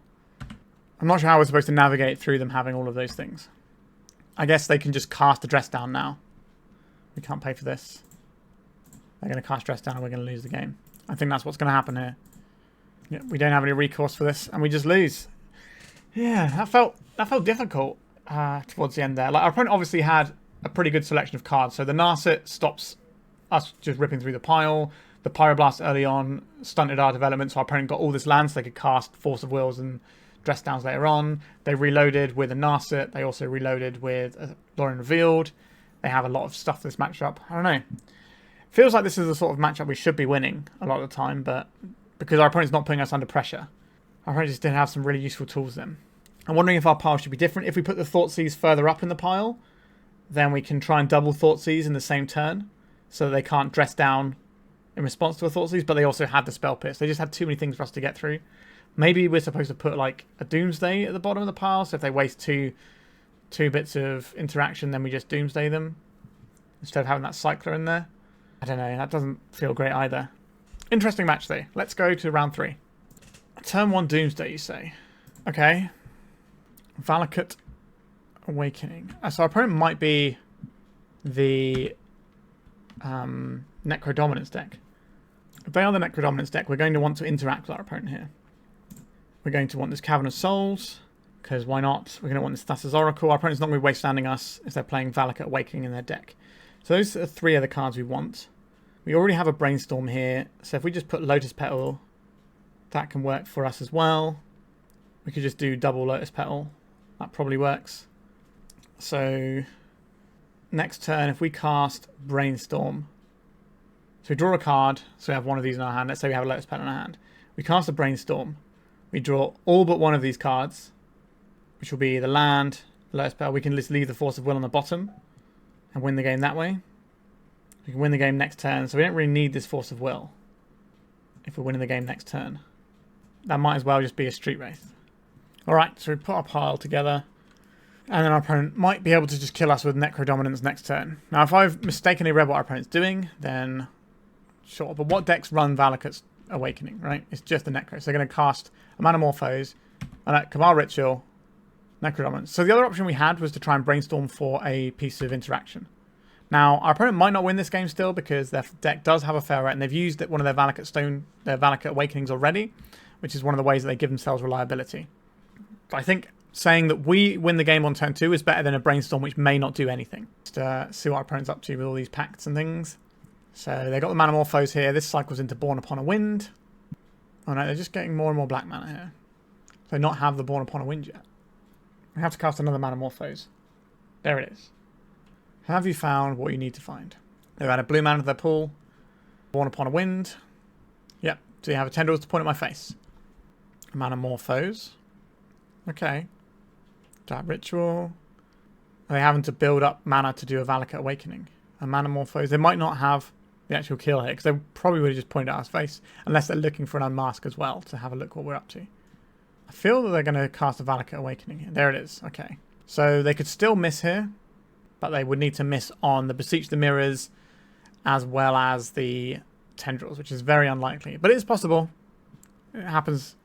I'm not sure how we're supposed to navigate through them having all of those things. I guess they can just cast the Dress Down now. We can't pay for this. They're going to cast Dress Down and we're going to lose the game. I think that's what's going to happen here. Yeah, we don't have any recourse for this and we just lose. Yeah, that felt difficult towards the end there. Like, our opponent obviously had a pretty good selection of cards. So the Narset stops us just ripping through the pile. The Pyroblast early on stunted our development, so our opponent got all this land so they could cast Force of Wills and Dress Downs later on. They reloaded with a Narset. They also reloaded with a Lorien Revealed. They have a lot of stuff for this matchup. I don't know. Feels like this is the sort of matchup we should be winning a lot of the time, but because our opponent's not putting us under pressure, our opponent just did have some really useful tools then. I'm wondering if our pile should be different. If we put the Thoughtseize further up in the pile, then we can try and double Thoughtseize in the same turn, so that they can't Dress Down in response to a Thoughtseize, but they also had the Spell Pierce. They just had too many things for us to get through. Maybe we're supposed to put like a Doomsday at the bottom of the pile, so if they waste two bits of interaction, then we just Doomsday them, instead of having that Cycler in there. I don't know, that doesn't feel great either. Interesting match though. Let's go to round 3. Turn 1 Doomsday, you say? Okay. Valakut Awakening. So our opponent might be the Necrodominance deck. If they are the Necrodominance deck, we're going to want to interact with our opponent here. We're going to want this Cavern of Souls, because why not? We're going to want this Thassa's Oracle. Our opponent's not going to be wastestanding us if they're playing Valakut Awakening in their deck. So those are 3 of the cards we want. We already have a Brainstorm here, so if we just put Lotus Petal, that can work for us as well. We could just do double Lotus Petal. That probably works. So next turn, if we cast Brainstorm, so we draw a card, so we have one of these in our hand. Let's say we have a Lotus Petal in our hand. We cast a Brainstorm. We draw all but one of these cards, which will be the land, the Lotus Petal. We can just leave the Force of Will on the bottom and win the game that way. We can win the game next turn, so we don't really need this Force of Will if we're winning the game next turn. That might as well just be a Street Wraith. Alright, so we put our pile together, and then our opponent might be able to just kill us with Necrodominance next turn. Now, if I've mistakenly read what our opponent's doing, then sure. But what decks run Valakut's Awakening, right? It's just the Necro. So they're going to cast a Manamorphose, and Cabal Ritual, Necrodominance. So the other option we had was to try and Brainstorm for a piece of interaction. Now, our opponent might not win this game still because their deck does have a fair rate, and they've used one of their Valakut Awakenings already, which is one of the ways that they give themselves reliability. But I think saying that we win the game on turn 2 is better than a Brainstorm which may not do anything. Just see what our opponent's up to with all these pacts and things. So they got the Manamorphose here. This cycles into Born Upon a Wind. Oh no, they're just getting more and more black mana here. So not have the Born Upon a Wind yet. We have to cast another Manamorphose. There it is. Have you found what you need to find? They've added blue mana to their pool. Born Upon a Wind. Yep. So you have a Tendrils to point at my face. A Manamorphose. Okay. That Ritual. Are they having to build up mana to do a Valakut Awakening? A Manamorphose. They might not have the actual kill here, because they probably would have just pointed at our face, unless they're looking for an Unmask as well, to have a look what we're up to. I feel that they're going to cast a Valakut Awakening here. There it is. Okay. So they could still miss here, but they would need to miss on the Beseech the Mirrors, as well as the Tendrils, which is very unlikely. But it is possible. It happens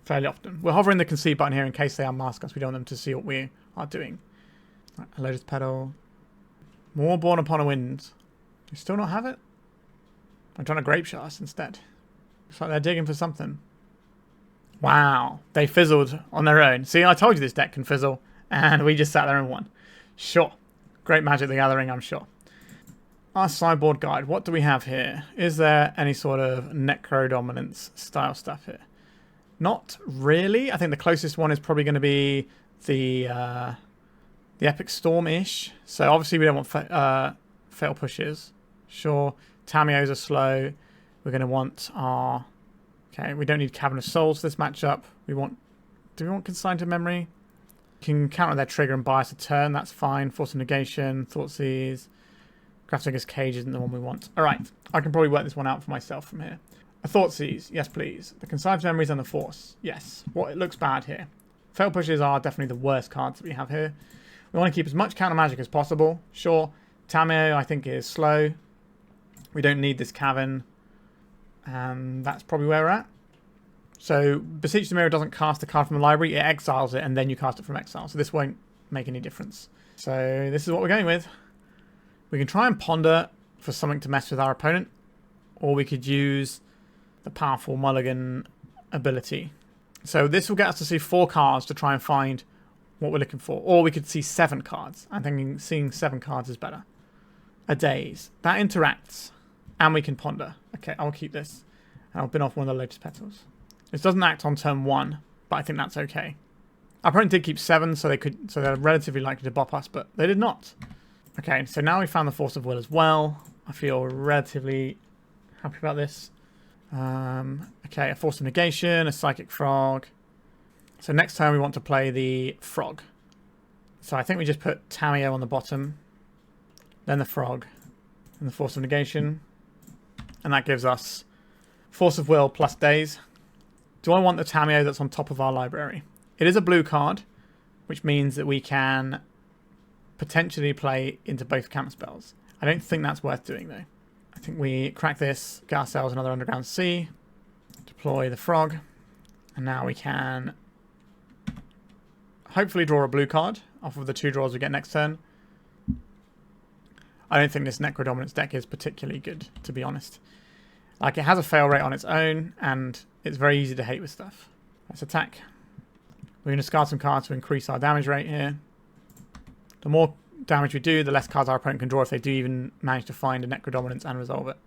fairly often. We're hovering the concede button here in case they unmask us. We don't want them to see what we are doing. Right, a Lotus Petal. More Born Upon a Wind. You still not have it? I'm trying to Grape Shast instead. Looks like they're digging for something. Wow. They fizzled on their own. See, I told you this deck can fizzle. And we just sat there and won. Sure. Great Magic the Gathering, I'm sure. Our sideboard guide. What do we have here? Is there any sort of Necro Dominance style stuff here? Not really. I think the closest one is probably going to be the Epic Storm-ish. So obviously we don't want Fatal Pushes. Sure. Tamiyo's are slow. We're going to want our... Okay, we don't need Cavern of Souls for this matchup. Do we want Consign to Memory? Can counter their trigger and bias a turn. That's fine. Force of Negation, Thoughtseize. Grafdigger's Cage isn't the one we want. Alright, I can probably work this one out for myself from here. A Thoughtseize, yes please. The Consign Memories and the Force, yes. What, it looks bad here. Fatal Pushes are definitely the worst cards that we have here. We want to keep as much counter magic as possible. Sure, Tamiyo I think is slow. We don't need this Cavern. And that's probably where we're at. So, Beseech Dimir doesn't cast a card from the library, it exiles it, and then you cast it from exile. So this won't make any difference. So this is what we're going with. We can try and ponder for something to mess with our opponent, or we could use the powerful mulligan ability. So this will get us to see 4 cards to try and find what we're looking for. Or we could see 7 cards. I'm thinking seeing 7 cards is better. A Daze. That interacts. And we can ponder. Okay, I'll keep this. And I'll bin off one of the Lotus Petals. This doesn't act on turn 1, but I think that's okay. Our opponent did keep 7, so they're relatively likely to bop us, but they did not. Okay, so now we found the Force of Will as well. I feel relatively happy about this. Okay, a Force of Negation, a Psychic Frog. So next turn we want to play the Frog. So I think we just put Tamiyo on the bottom, then the Frog, and the Force of Negation. And that gives us Force of Will plus Daze. Do I want the Tamiyo that's on top of our library? It is a blue card, which means that we can potentially play into both counter spells. I don't think that's worth doing though. I think we crack this, get ourselves another Underground Sea, deploy the Frog, and now we can hopefully draw a blue card off of the 2 draws we get next turn. I don't think this Necro Dominance deck is particularly good, to be honest. Like, it has a fail rate on its own, and it's very easy to hate with stuff. Let's attack. We're going to discard some cards to increase our damage rate here. The more damage we do, the less cards our opponent can draw if they do even manage to find a Necro Dominance and resolve it.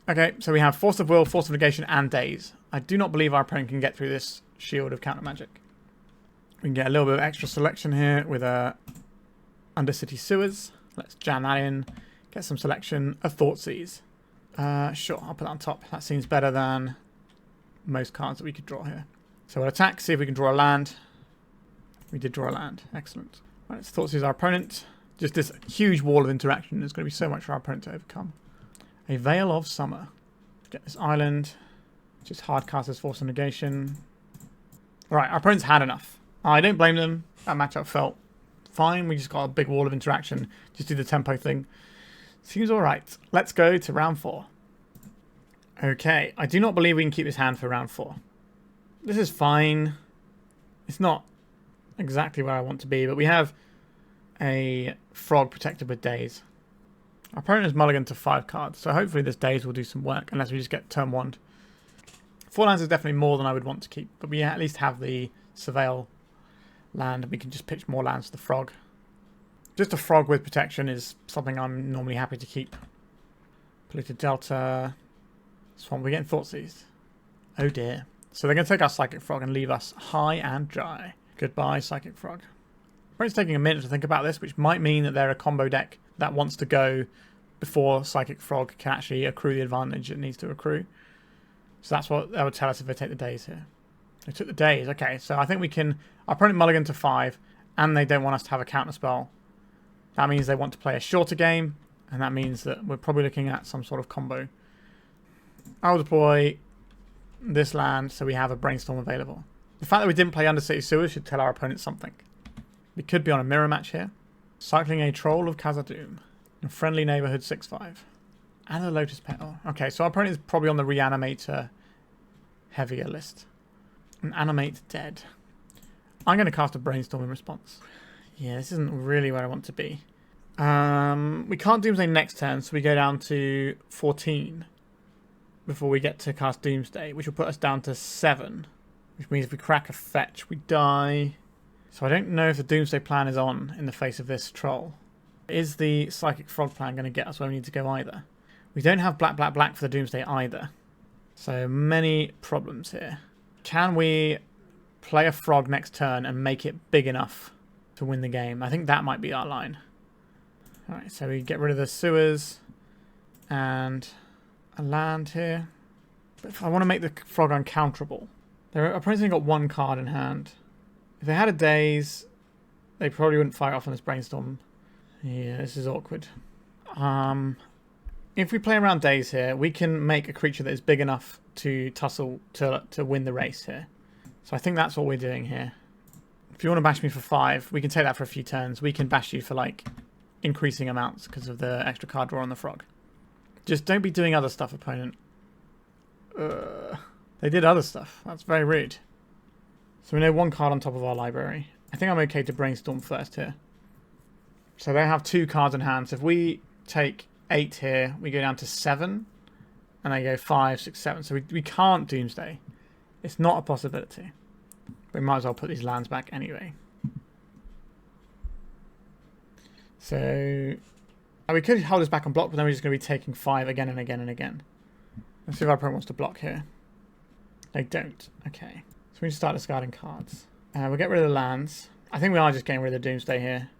Okay, so we have Force of Will, Force of Negation, and Daze. I do not believe our opponent can get through this shield of counter magic. We can get a little bit of extra selection here with a Undercity Sewers. Let's jam that in. Get some selection. A Thoughtseize. Sure, I'll put that on top. That seems better than most cards that we could draw here. So we'll attack, see if we can draw a land. We did draw a land. Excellent. Right, let's Thoughtseize our opponent. Just this huge wall of interaction. There's going to be so much for our opponent to overcome. A Veil of Summer. Get this island. Just hard cast this Force of Negation. Alright, our opponent's had enough. I don't blame them. That matchup felt fine. We just got a big wall of interaction. Just do the tempo thing. Seems alright. Let's go to round 4. Okay, I do not believe we can keep this hand for round 4. This is fine. It's not exactly where I want to be, but we have a Frog protected with Daze. Our opponent is mulligan to 5 cards, so hopefully this Daze will do some work, unless we just get turn 1. 4 lands is definitely more than I would want to keep, but we at least have the Surveil land, and we can just pitch more lands to the Frog. Just a Frog with protection is something I'm normally happy to keep. Polluted Delta. Swamp, we're getting Thoughtseized. Oh dear. So they're going to take our Psychic Frog and leave us high and dry. Goodbye, Psychic Frog. It's taking a minute to think about this, which might mean that they're a combo deck that wants to go before Psychic Frog can actually accrue the advantage it needs to accrue. So that's what that would tell us if they take the Daze here. They took the Daze. Okay, so I think we can... Our opponent mulligan to 5, and they don't want us to have a counter spell. That means they want to play a shorter game, and that means that we're probably looking at some sort of combo. I'll deploy this land so we have a Brainstorm available. The fact that we didn't play Undercity Sewers should tell our opponent something. We could be on a mirror match here. Cycling a Troll of Khazad-dûm. A Friendly Neighborhood 6/5. And a Lotus Petal. Okay, so our opponent is probably on the Reanimator heavier list. An Animate Dead. I'm going to cast a Brainstorm in response. Yeah, this isn't really where I want to be. We can't Doomsday next turn, so we go down to 14 before we get to cast Doomsday, which will put us down to 7, which means if we crack a fetch, we die. So I don't know if the Doomsday plan is on in the face of this troll. Is the Psychic Frog plan going to get us where we need to go either? We don't have black, black, black for the Doomsday either. So many problems here. Can we play a frog next turn and make it big enough to win the game? I think that might be our line. Alright, so we get rid of the sewers and a land here. But if I want to make the frog uncounterable, their opponent's only got one card in hand. If they had a Daze, they probably wouldn't fire off on this Brainstorm. Yeah, this is awkward. If we play around Daze here, we can make a creature that is big enough to tussle to win the race here. So I think that's what we're doing here. If you want to bash me for 5, we can take that for a few turns. We can bash you for like increasing amounts because of the extra card draw on the frog. Just don't be doing other stuff, opponent. They did other stuff. That's very rude. So we know one card on top of our library. I think I'm okay to Brainstorm first here. So they have 2 cards in hand. So if we take 8 here, we go down to 7. And they go 5, 6, 7. So we can't Doomsday. It's not a possibility. We might as well put these lands back anyway. So we could hold this back on block, but then we're just going to be taking 5 again and again and again. Let's see if our opponent wants to block here. They don't. Okay. So we just start discarding cards. We'll get rid of the lands. I think we are just getting rid of the Doomsday here.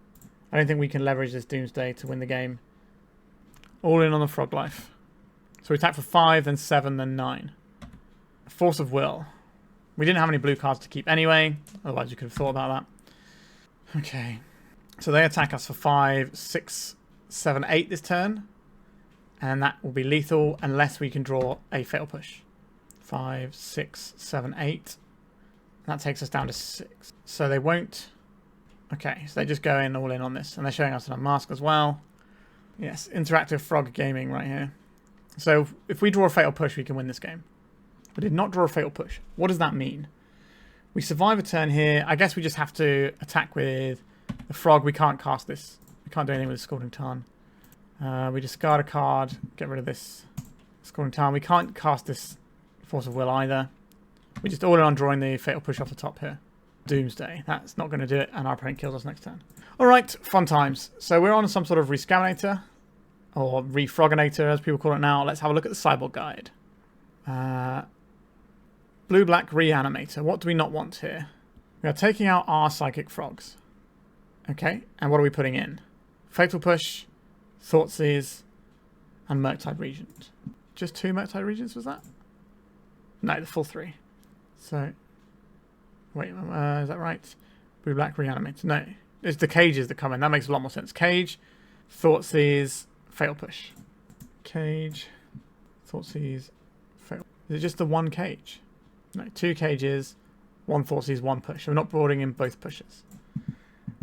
I don't think we can leverage this Doomsday to win the game. All in on the frog life. So we attack for 5, then 7, then 9. Force of Will. We didn't have any blue cards to keep anyway. Otherwise, you could have thought about that. Okay. So they attack us for 5, 6, 7, 8 this turn. And that will be lethal unless we can draw a Fatal Push. 5, 6, 7, 8. That takes us down to 6. So they won't... Okay, so they just go in all in on this. And they're showing us an Unmask as well. Yes, interactive frog gaming right here. So if we draw a Fatal Push, we can win this game. We did not draw a Fatal Push. What does that mean? We survive a turn here. I guess we just have to attack with the frog. We can't cast this. We can't do anything with the Scalding Tarn. We discard a card. Get rid of this Scalding Tarn. We can't cast this Force of Will either. We just all in on drawing the Fatal Push off the top here. Doomsday. That's not going to do it, and our opponent kills us next turn. Alright, fun times. So we're on some sort of Rescaminator, or Refroginator as people call it now. Let's have a look at the sideboard guide. Blue-black Reanimator. What do we not want here? We are taking out our Psychic Frogs. Okay, and what are we putting in? Fatal Push, Thoughtseize, and Murktide Regent. Just 2 Murktide Regents, was that? No, the full 3. So, wait, is that right? Blue-black Reanimator. No, it's the cages that come in. That makes a lot more sense. Cage, Thoughtseize, Fatal Push. Cage, Thoughtseize, Fatal. Is it just the one cage? No, 2 cages, 1 Thoughtseize, 1 push. So we're not broadening in both pushes.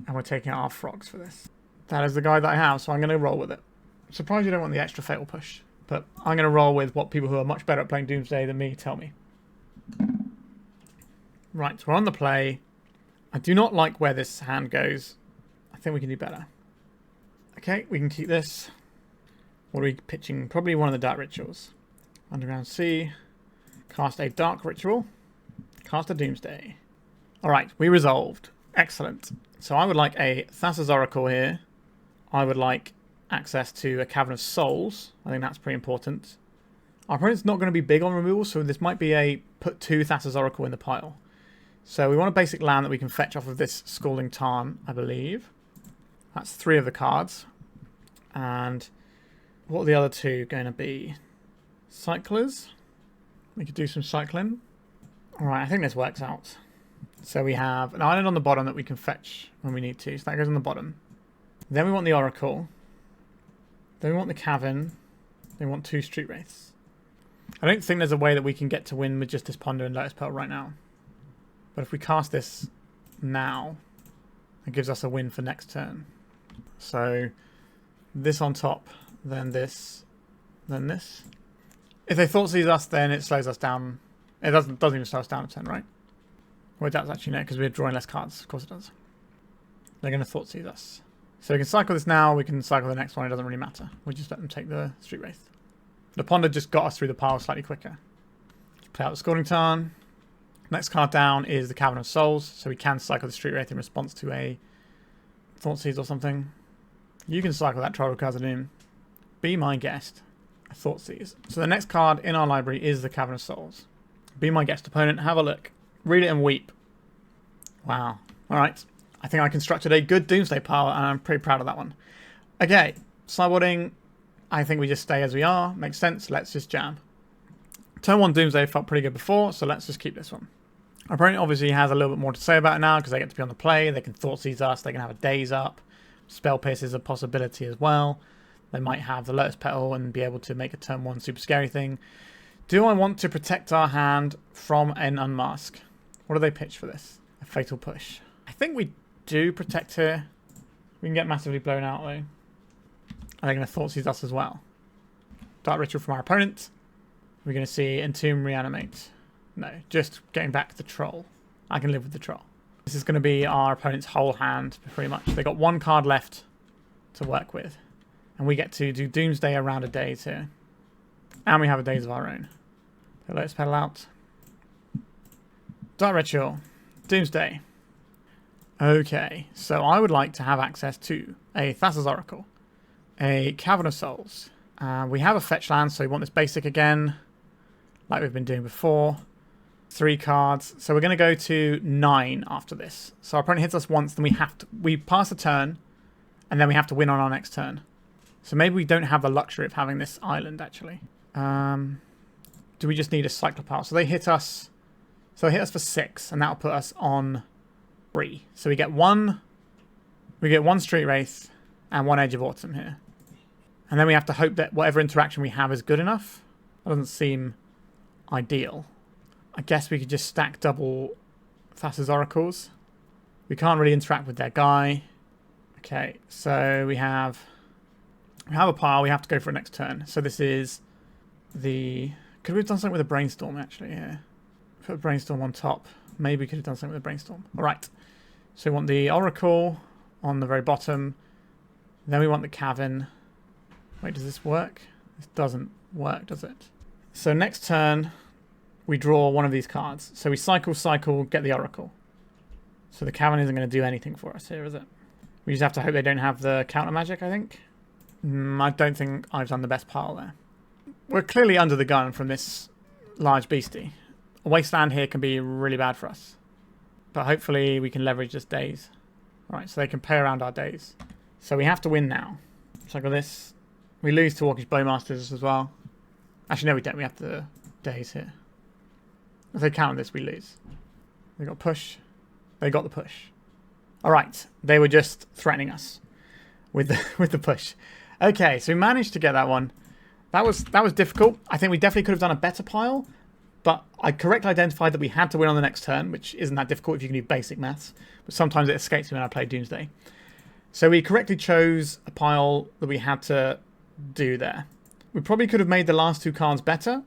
And we're taking out our frogs for this. That is the guide that I have, so I'm going to roll with it. I'm surprised you don't want the extra Fatal Push. But I'm going to roll with what people who are much better at playing Doomsday than me tell me. Right, so we're on the play. I do not like where this hand goes. I think we can do better. Okay, we can keep this. What are we pitching? Probably one of the Dark Rituals. Underground Sea. Cast a Dark Ritual. Cast a Doomsday. Alright, we resolved. Excellent. So I would like a Thassa's Oracle here. I would like access to a Cavern of Souls. I think that's pretty important. Our opponent's not going to be big on removal, so this might be a put 2 Thassa's Oracle in the pile. So we want a basic land that we can fetch off of this Scalding Tarn, I believe. That's 3 of the cards. And what are the other 2 going to be? Cyclers. We could do some cycling. Alright, I think this works out. So we have an island on the bottom that we can fetch when we need to. So that goes on the bottom. Then we want the Oracle. Then we want the Cavern. Then we want 2 Street Wraiths. I don't think there's a way that we can get to win with just this Ponder and Lotus Petal right now. But if we cast this now, it gives us a win for next turn. So this on top, then this, then this. If they Thoughtseize us, then it slows us down. It doesn't even slow us down a turn, right? Well, it does actually, no, because we're drawing less cards. Of course it does. They're going to Thoughtseize us. So we can cycle this now, we can cycle the next one, it doesn't really matter. We just let them take the Street Wraith. The Ponder just got us through the pile slightly quicker. Play out the Scalding Tarn. Next card down is the Cavern of Souls, so we can cycle the Street Wraith in response to a Thoughtseize or something. You can cycle that Troll of Khazad-dûm. Be my guest. A Thoughtseize. So the next card in our library is the Cavern of Souls. Be my guest, opponent. Have a look. Read it and weep. Wow. Alright. I think I constructed a good Doomsday pile, and I'm pretty proud of that one. Okay. Sideboarding. I think we just stay as we are. Makes sense. Let's just jam. Turn 1 Doomsday felt pretty good before, so let's just keep this one. Our opponent obviously has a little bit more to say about it now, because they get to be on the play. They can Thoughtseize us. They can have a Daze up. Spell Pierce is a possibility as well. They might have the Lotus Petal and be able to make a turn 1 super scary thing. Do I want to protect our hand from an unmask? What do they pitch for this? A Fatal Push. I think we do protect here. We can get massively blown out though. Are they going to Thoughtseize us as well? Dark Ritual from our opponent. We're going to see Entomb Reanimate. No, just getting back to the Troll. I can live with the Troll. This is going to be our opponent's whole hand, pretty much. They got 1 card left to work with. And we get to do Doomsday around a Daze here. And we have a Daze of our own. So let's pedal out. Dark Ritual. Doomsday. Okay, so I would like to have access to a Thassa's Oracle. A Cavern of Souls. We have a fetch land, so we want this basic again. Like we've been doing before. 3 cards. So we're going to go to 9 after this. So our opponent hits us once, then we pass a turn, and then we have to win on our next turn. So maybe we don't have the luxury of having this island, actually. Do we just need a Cyclopile? So they hit us. So they hit us for 6, and that'll put us on 3. So we get one Street Wraith and 1 Edge of Autumn here. And then we have to hope that whatever interaction we have is good enough. That doesn't seem ideal. I guess we could just stack double Thassa's Oracles. We can't really interact with their guy. Okay, so we have a pile. We have to go for it next turn. So this is the... Could we have done something with a Brainstorm, actually, here? Put a Brainstorm on top. Maybe we could have done something with a Brainstorm. All right. So we want the Oracle on the very bottom. Then we want the Cavern. Wait, does this work? This doesn't work, does it? So next turn, we draw one of these cards. So we cycle, get the Oracle. So the Cavern isn't going to do anything for us here, is it? We just have to hope they don't have the counter magic, I think. I don't think I've done the best pile there. We're clearly under the gun from this large beastie. A wasteland here can be really bad for us. But hopefully we can leverage this Daze. Alright, so they can play around our Daze. So we have to win now. Cycle this. We lose to Orcish Bowmasters as well. Actually, no, we don't. We have the Daze here. If they counter this, we lose. They got push. They got the push. Alright, they were just threatening us with the push. Okay, so we managed to get that one. That was difficult. I think we definitely could have done a better pile, but I correctly identified that we had to win on the next turn, which isn't that difficult if you can do basic maths, but sometimes it escapes me when I play Doomsday. So we correctly chose a pile that we had to do there. We probably could have made the last 2 cards better,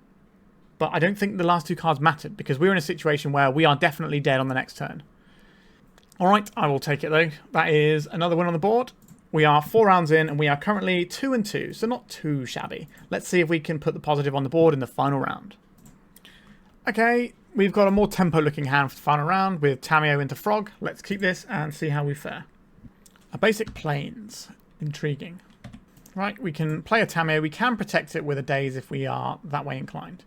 but I don't think the last 2 cards mattered because we were in a situation where we are definitely dead on the next turn. Alright, I will take it though. That is another win on the board. We are 4 rounds in and we are currently 2-2, so not too shabby. Let's see if we can put the positive on the board in the final round. Okay, we've got a more tempo-looking hand for the final round with Tamiyo into Frog. Let's keep this and see how we fare. A basic Plains. Intriguing. Right, we can play a Tamiyo. We can protect it with a Daze if we are that way inclined.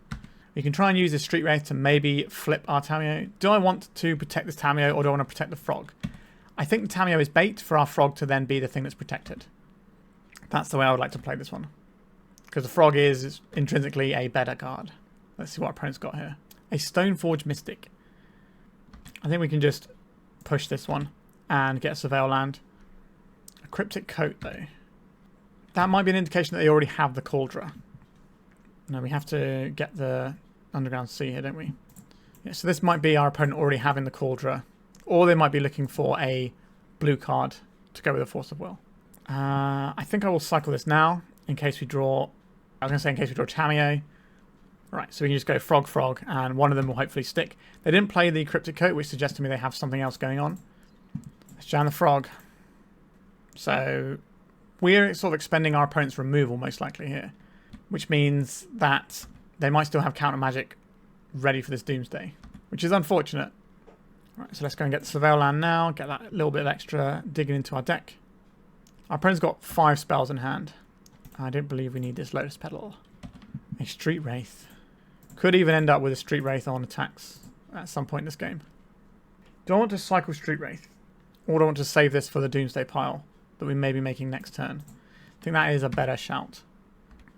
We can try and use this Street Wraith to maybe flip our Tamiyo. Do I want to protect this Tamiyo or do I want to protect the Frog? I think the Tamiyo is bait for our Frog to then be the thing that's protected. That's the way I would like to play this one. Because the Frog is intrinsically a better card. Let's see what our opponent's got here. A Stoneforge Mystic. I think we can just push this one and get a Surveil land. A Cryptic Coat, though. That might be an indication that they already have the Cauldron. No, we have to get the Underground Sea here, don't we? Yeah, so this might be our opponent already having the Cauldron. Or they might be looking for a blue card to go with a Force of Will. I think I will cycle this now in case we draw... I was going to say in case we draw Tamiyo. Right, so we can just go Frog, Frog, and one of them will hopefully stick. They didn't play the Cryptic Coat, which suggests to me they have something else going on. Let's jam the Frog. So we're sort of expending our opponent's removal most likely here, which means that they might still have counter magic ready for this Doomsday, which is unfortunate. Right, so let's go and get the Surveil Land now, get that little bit of extra digging into our deck. Our opponent's got 5 spells in hand. I don't believe we need this Lotus Petal. A Street Wraith. Could even end up with a Street Wraith on attacks at some point in this game. Do I want to cycle Street Wraith? Or do I want to save this for the Doomsday pile that we may be making next turn? I think that is a better shout.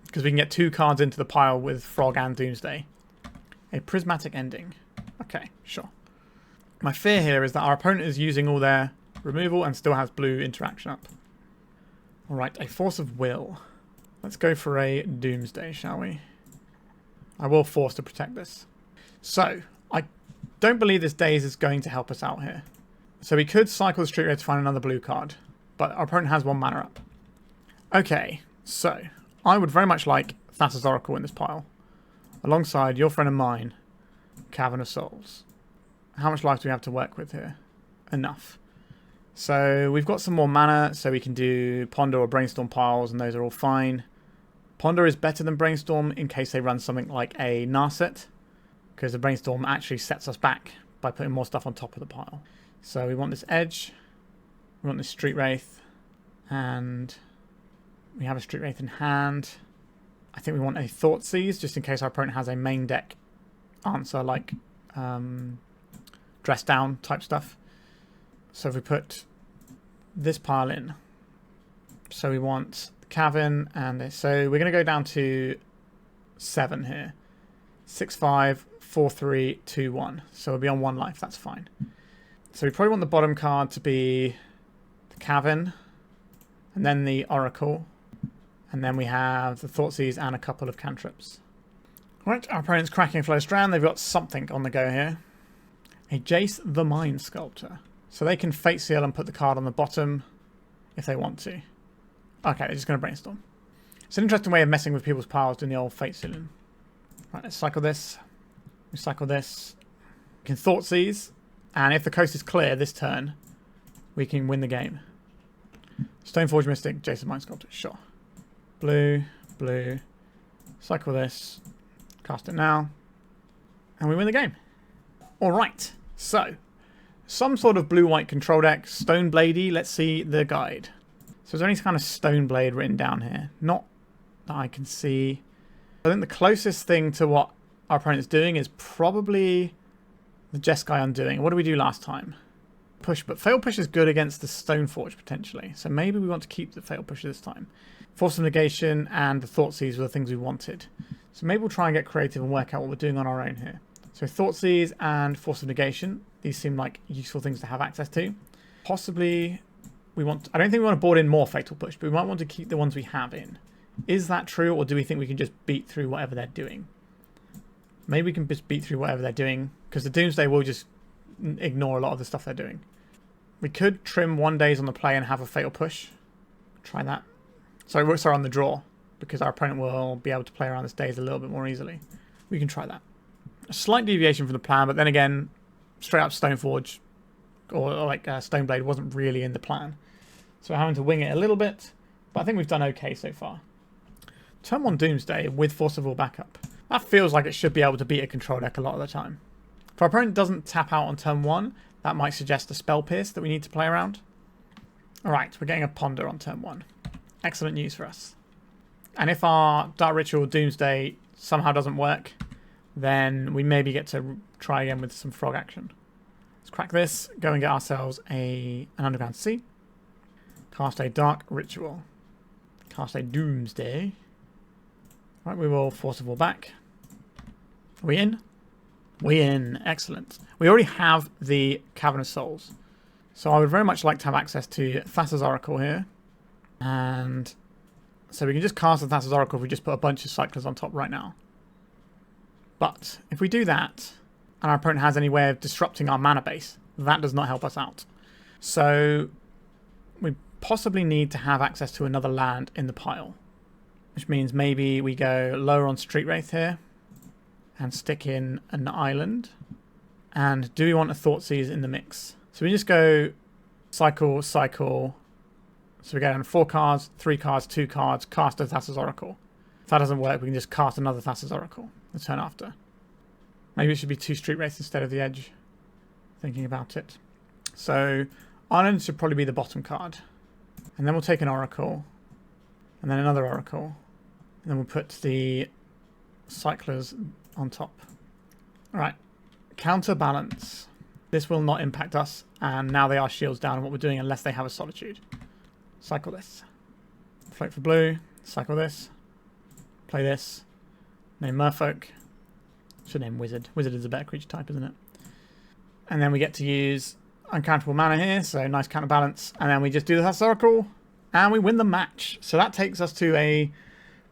Because we can get 2 cards into the pile with Frog and Doomsday. A Prismatic Ending. Okay, sure. My fear here is that our opponent is using all their removal and still has blue interaction up. Alright, a Force of Will. Let's go for a Doomsday, shall we? I will force to protect this. So, I don't believe this Daze is going to help us out here. So we could cycle the Street Wraith to find another blue card. But our opponent has 1 mana up. Okay, so I would very much like Thassa's Oracle in this pile. Alongside your friend and mine, Cavern of Souls. How much life do we have to work with here? Enough. So we've got some more mana, so we can do Ponder or Brainstorm piles, and those are all fine. Ponder is better than Brainstorm in case they run something like a Narset, because the Brainstorm actually sets us back by putting more stuff on top of the pile. So we want this Edge, we want this Street Wraith, and we have a Street Wraith in hand. I think we want a Thoughtseize, just in case our opponent has a main deck answer like Dress Down type stuff. So if we put this pile in, so we want Cavern and this. So we're going to go down to 7 here. 6, 5, 4, 3, 2, 1. So we'll be on 1 life. That's fine. So we probably want the bottom card to be the Cavern, and then the Oracle, and then we have the Thoughtseize and a couple of cantrips. Right, our opponent's cracking Flooded Strand. They've got something on the go here. A Jace the Mind Sculptor. So they can Fate Seal and put the card on the bottom if they want to. Okay, they're just going to Brainstorm. It's an interesting way of messing with people's piles, doing the old Fate Sealing. Right, let's cycle this. We cycle this. We can Thoughtseize, and if the coast is clear this turn, we can win the game. Stoneforge Mystic, Jace the Mind Sculptor, sure. Blue, blue. Cycle this. Cast it now. And we win the game. Alright, so some sort of blue-white control deck, Stonebladey. Let's see the guide. So is there any kind of Stoneblade written down here? Not that I can see. I think the closest thing to what our opponent's doing is probably the Jeskai Undoing. What did we do last time? Push, but Fatal Push is good against the Stoneforge potentially. So maybe we want to keep the Fatal Push this time. Force of Negation and the Thoughtseize were the things we wanted. So maybe we'll try and get creative and work out what we're doing on our own here. So Thoughtseize and Force of Negation. These seem like useful things to have access to. Possibly we want... I don't think we want to board in more Fatal Push, but we might want to keep the ones we have in. Is that true, or do we think we can just beat through whatever they're doing? Maybe we can just beat through whatever they're doing, because the Doomsday will just ignore a lot of the stuff they're doing. We could trim 1 Daze on the play and have a Fatal Push. Try that. Sorry, on the draw, because our opponent will be able to play around this Daze a little bit more easily. We can try that. A slight deviation from the plan, but then again, straight up Stoneforge or like Stoneblade wasn't really in the plan. So we're having to wing it a little bit, but I think we've done okay so far. Turn 1 Doomsday with Force of Will backup. That feels like it should be able to beat a control deck a lot of the time. If our opponent doesn't tap out on turn 1, that might suggest a Spell Pierce that we need to play around. Alright, we're getting a Ponder on turn 1. Excellent news for us. And if our Dark Ritual Doomsday somehow doesn't work, then we maybe get to try again with some frog action. Let's crack this, go and get ourselves an Underground Sea. Cast a Dark Ritual. Cast a Doomsday. Right, we will Force of Will back. Are we in? We in. Excellent. We already have the Cavern of Souls. So I would very much like to have access to Thassa's Oracle here. And so we can just cast the Thassa's Oracle if we just put a bunch of cyclers on top right now. But if we do that, and our opponent has any way of disrupting our mana base, that does not help us out. So we possibly need to have access to another land in the pile. Which means maybe we go lower on Street Wraith here and stick in an island. And do we want a Thoughtseize in the mix? So we just go cycle, cycle, So we go down 4 cards, 3 cards, 2 cards, cast a Thassa's Oracle. If that doesn't work, we can just cast another Thassa's Oracle the turn after. Maybe it should be 2 Street Wraiths instead of the Edge. Thinking about it. So Island should probably be the bottom card. And then we'll take an Oracle. And then another Oracle. And then we'll put the Cyclers on top. Alright. Counterbalance. This will not impact us. And now they are shields down on what we're doing unless they have a Solitude. Cycle this. Float for blue. Cycle this. Play this. Name Merfolk. Should name Wizard. Wizard is a better creature type, isn't it? And then we get to use uncountable mana here, so nice counterbalance. And then we just do the Thassa's Oracle, and we win the match. So that takes us to a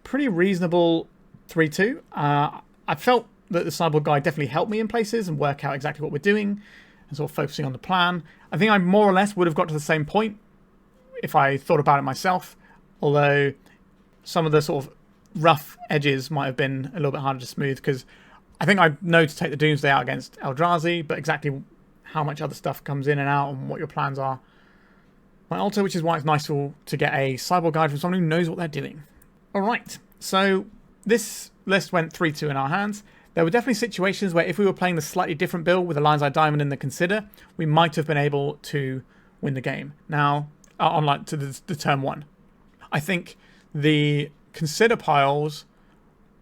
pretty reasonable 3-2. I felt that the sideboard guide definitely helped me in places and work out exactly what we're doing and sort of focusing on the plan. I think I more or less would have got to the same point if I thought about it myself, although some of the sort of rough edges might have been a little bit harder to smooth, because I think I know to take the Doomsday out against Eldrazi, but exactly how much other stuff comes in and out and what your plans are might alter, which is why it's nice to get a sideboard guide from someone who knows what they're doing. Alright, so this list went 3-2 in our hands. There were definitely situations where if we were playing the slightly different build with the Lion's Eye Diamond and the Consider, we might have been able to win the game. Now, on like to the turn 1. I think the Consider piles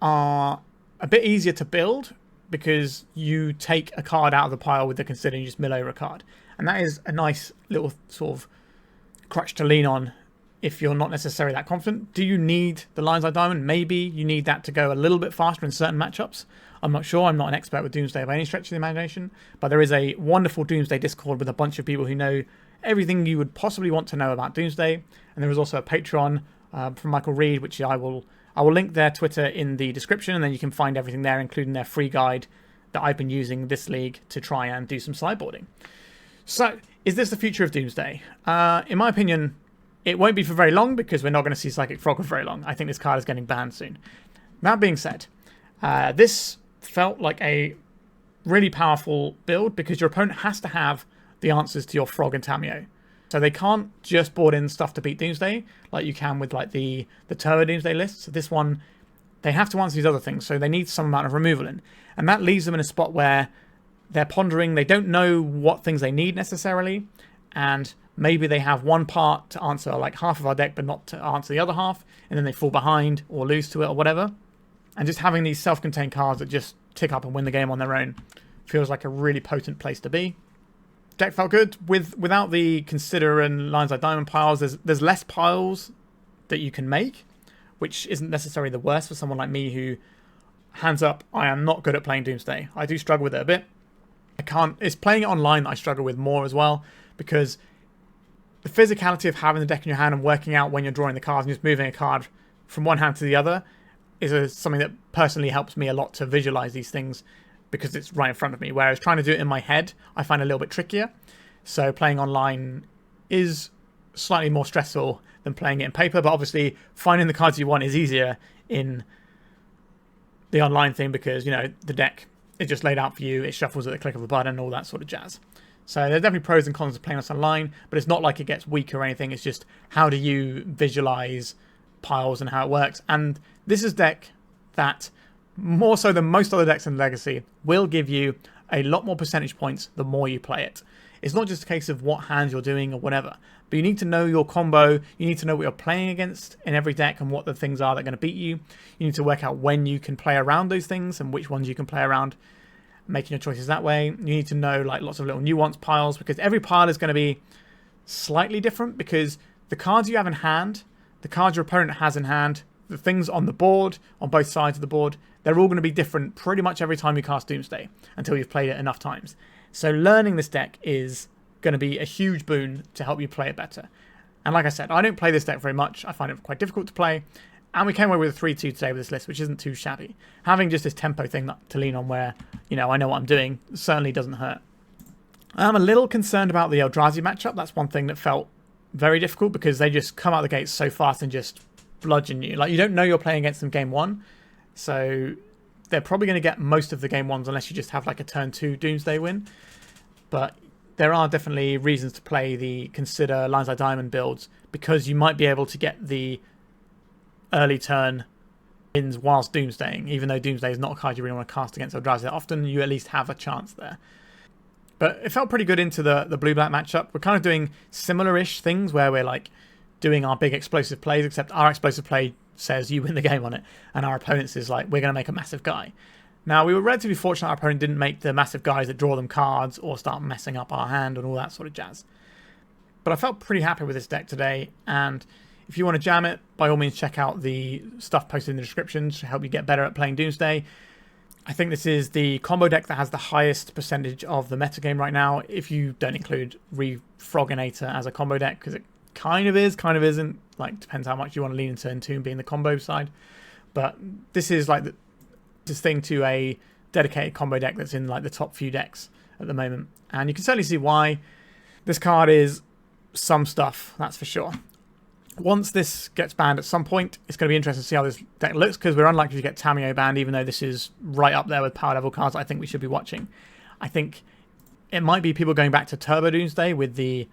are a bit easier to build because you take a card out of the pile with the Consider and you just mill over a card. And that is a nice little sort of crutch to lean on if you're not necessarily that confident. Do you need the Lion's Eye Diamond? Maybe you need that to go a little bit faster in certain matchups. I'm not sure. I'm not an expert with Doomsday by any stretch of the imagination. But there is a wonderful Doomsday Discord with a bunch of people who know everything you would possibly want to know about Doomsday. And there is also a Patreon from Michael Reed, which I will link their Twitter in the description, and then you can find everything there, including their free guide that I've been using this league to try and do some sideboarding. So, is this the future of Doomsday? In my opinion, it won't be for very long, because we're not going to see Psychic Frog for very long. I think this card is getting banned soon. That being said, this felt like a really powerful build, because your opponent has to have the answers to your Frog and Tamiyo. So they can't just board in stuff to beat Doomsday like you can with like the Turbo Doomsday lists. This one, they have to answer these other things, so they need some amount of removal in. And that leaves them in a spot where they're pondering, they don't know what things they need necessarily, and maybe they have one part to answer like half of our deck but not to answer the other half, and then they fall behind or lose to it or whatever. And just having these self-contained cards that just tick up and win the game on their own feels like a really potent place to be. Deck felt good. Without the Consider and Lion's Eye Diamond piles, there's less piles that you can make, which isn't necessarily the worst for someone like me who, hands up, I am not good at playing Doomsday. I do struggle with it a bit. It's playing it online that I struggle with more as well, because the physicality of having the deck in your hand and working out when you're drawing the cards and just moving a card from one hand to the other is something that personally helps me a lot to visualize these things, because it's right in front of me, whereas trying to do it in my head I find a little bit trickier. So playing online is slightly more stressful than playing it in paper, but obviously finding the cards you want is easier in the online thing, because, you know, the deck is just laid out for you, it shuffles at the click of a button, all that sort of jazz. So there's definitely pros and cons of playing this online, but it's not like it gets weaker or anything. It's just how do you visualize piles and how it works. And this is a deck that, more so than most other decks in Legacy, will give you a lot more percentage points the more you play it. It's not just a case of what hands you're doing or whatever, but you need to know your combo, you need to know what you're playing against in every deck and what the things are that are going to beat you. You need to work out when you can play around those things and which ones you can play around, making your choices that way. You need to know like lots of little nuance piles, because every pile is going to be slightly different, because the cards you have in hand, the cards your opponent has in hand, the things on the board, on both sides of the board, they're all going to be different pretty much every time you cast Doomsday until you've played it enough times. So learning this deck is going to be a huge boon to help you play it better. And like I said, I don't play this deck very much. I find it quite difficult to play. And we came away with a 3-2 today with this list, which isn't too shabby. Having just this tempo thing to lean on where, you know, I know what I'm doing certainly doesn't hurt. I'm a little concerned about the Eldrazi matchup. That's one thing that felt very difficult, because they just come out the gates so fast and just bludgeon you. Like, you don't know you're playing against them game one. So they're probably going to get most of the game ones unless you just have like a turn 2 Doomsday win. But there are definitely reasons to play the Consider Lines Like Diamond builds, because you might be able to get the early turn wins whilst Doomsdaying. Even though Doomsday is not a card you really want to cast against Eldrazi that often, you at least have a chance there. But it felt pretty good into the blue-black matchup. We're kind of doing similar-ish things where we're like doing our big explosive plays, except our explosive play says you win the game on it, and our opponent's is like, we're going to make a massive guy. Now, we were relatively fortunate our opponent didn't make the massive guys that draw them cards or start messing up our hand and all that sort of jazz. But I felt pretty happy with this deck today, and if you want to jam it, by all means check out the stuff posted in the description to help you get better at playing Doomsday. I think this is the combo deck that has the highest percentage of the metagame right now, if you don't include Froginator as a combo deck, because it kind of is, kind of isn't. Like, depends how much you want to lean into Entomb being the combo side. But this is like this thing to a dedicated combo deck that's in like the top few decks at the moment. And you can certainly see why. This card is some stuff, that's for sure. Once this gets banned at some point, it's going to be interesting to see how this deck looks, because we're unlikely to get Tamiyo banned, even though this is right up there with power level cards I think we should be watching. I think it might be people going back to Turbo Doomsday with the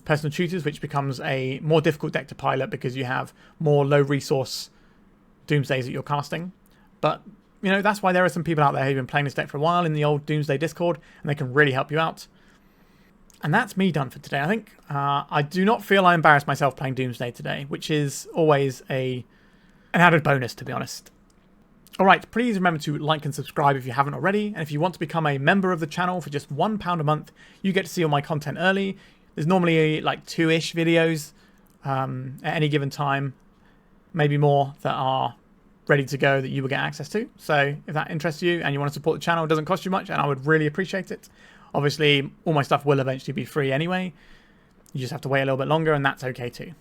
Personal Tutors, which becomes a more difficult deck to pilot because you have more low resource Doomsdays that you're casting. But, you know, that's why there are some people out there who've been playing this deck for a while in the old Doomsday Discord, and they can really help you out. And that's me done for today. I think I do not feel I embarrassed myself playing Doomsday today, which is always an added bonus, to be honest. Alright, please remember to like and subscribe if you haven't already. And if you want to become a member of the channel for just £1 a month, you get to see all my content early. There's normally like 2-ish videos at any given time, maybe more, that are ready to go that you will get access to. So if that interests you and you want to support the channel, it doesn't cost you much, and I would really appreciate it. Obviously, all my stuff will eventually be free anyway. You just have to wait a little bit longer, and that's okay too.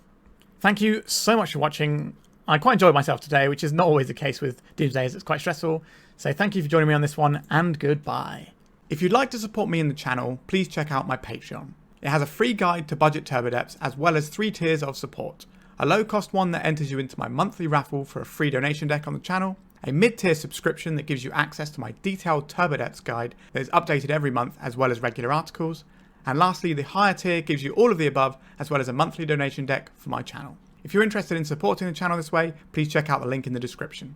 Thank you so much for watching. I quite enjoyed myself today, which is not always the case with Doomsday, as it's quite stressful. So thank you for joining me on this one, and goodbye. If you'd like to support me in the channel, please check out my Patreon. It has a free guide to budget turbo depths, as well as 3 tiers of support. A low-cost one that enters you into my monthly raffle for a free donation deck on the channel, a mid-tier subscription that gives you access to my detailed turbo depths guide that is updated every month, as well as regular articles, and lastly, the higher tier gives you all of the above, as well as a monthly donation deck for my channel. If you're interested in supporting the channel this way, please check out the link in the description.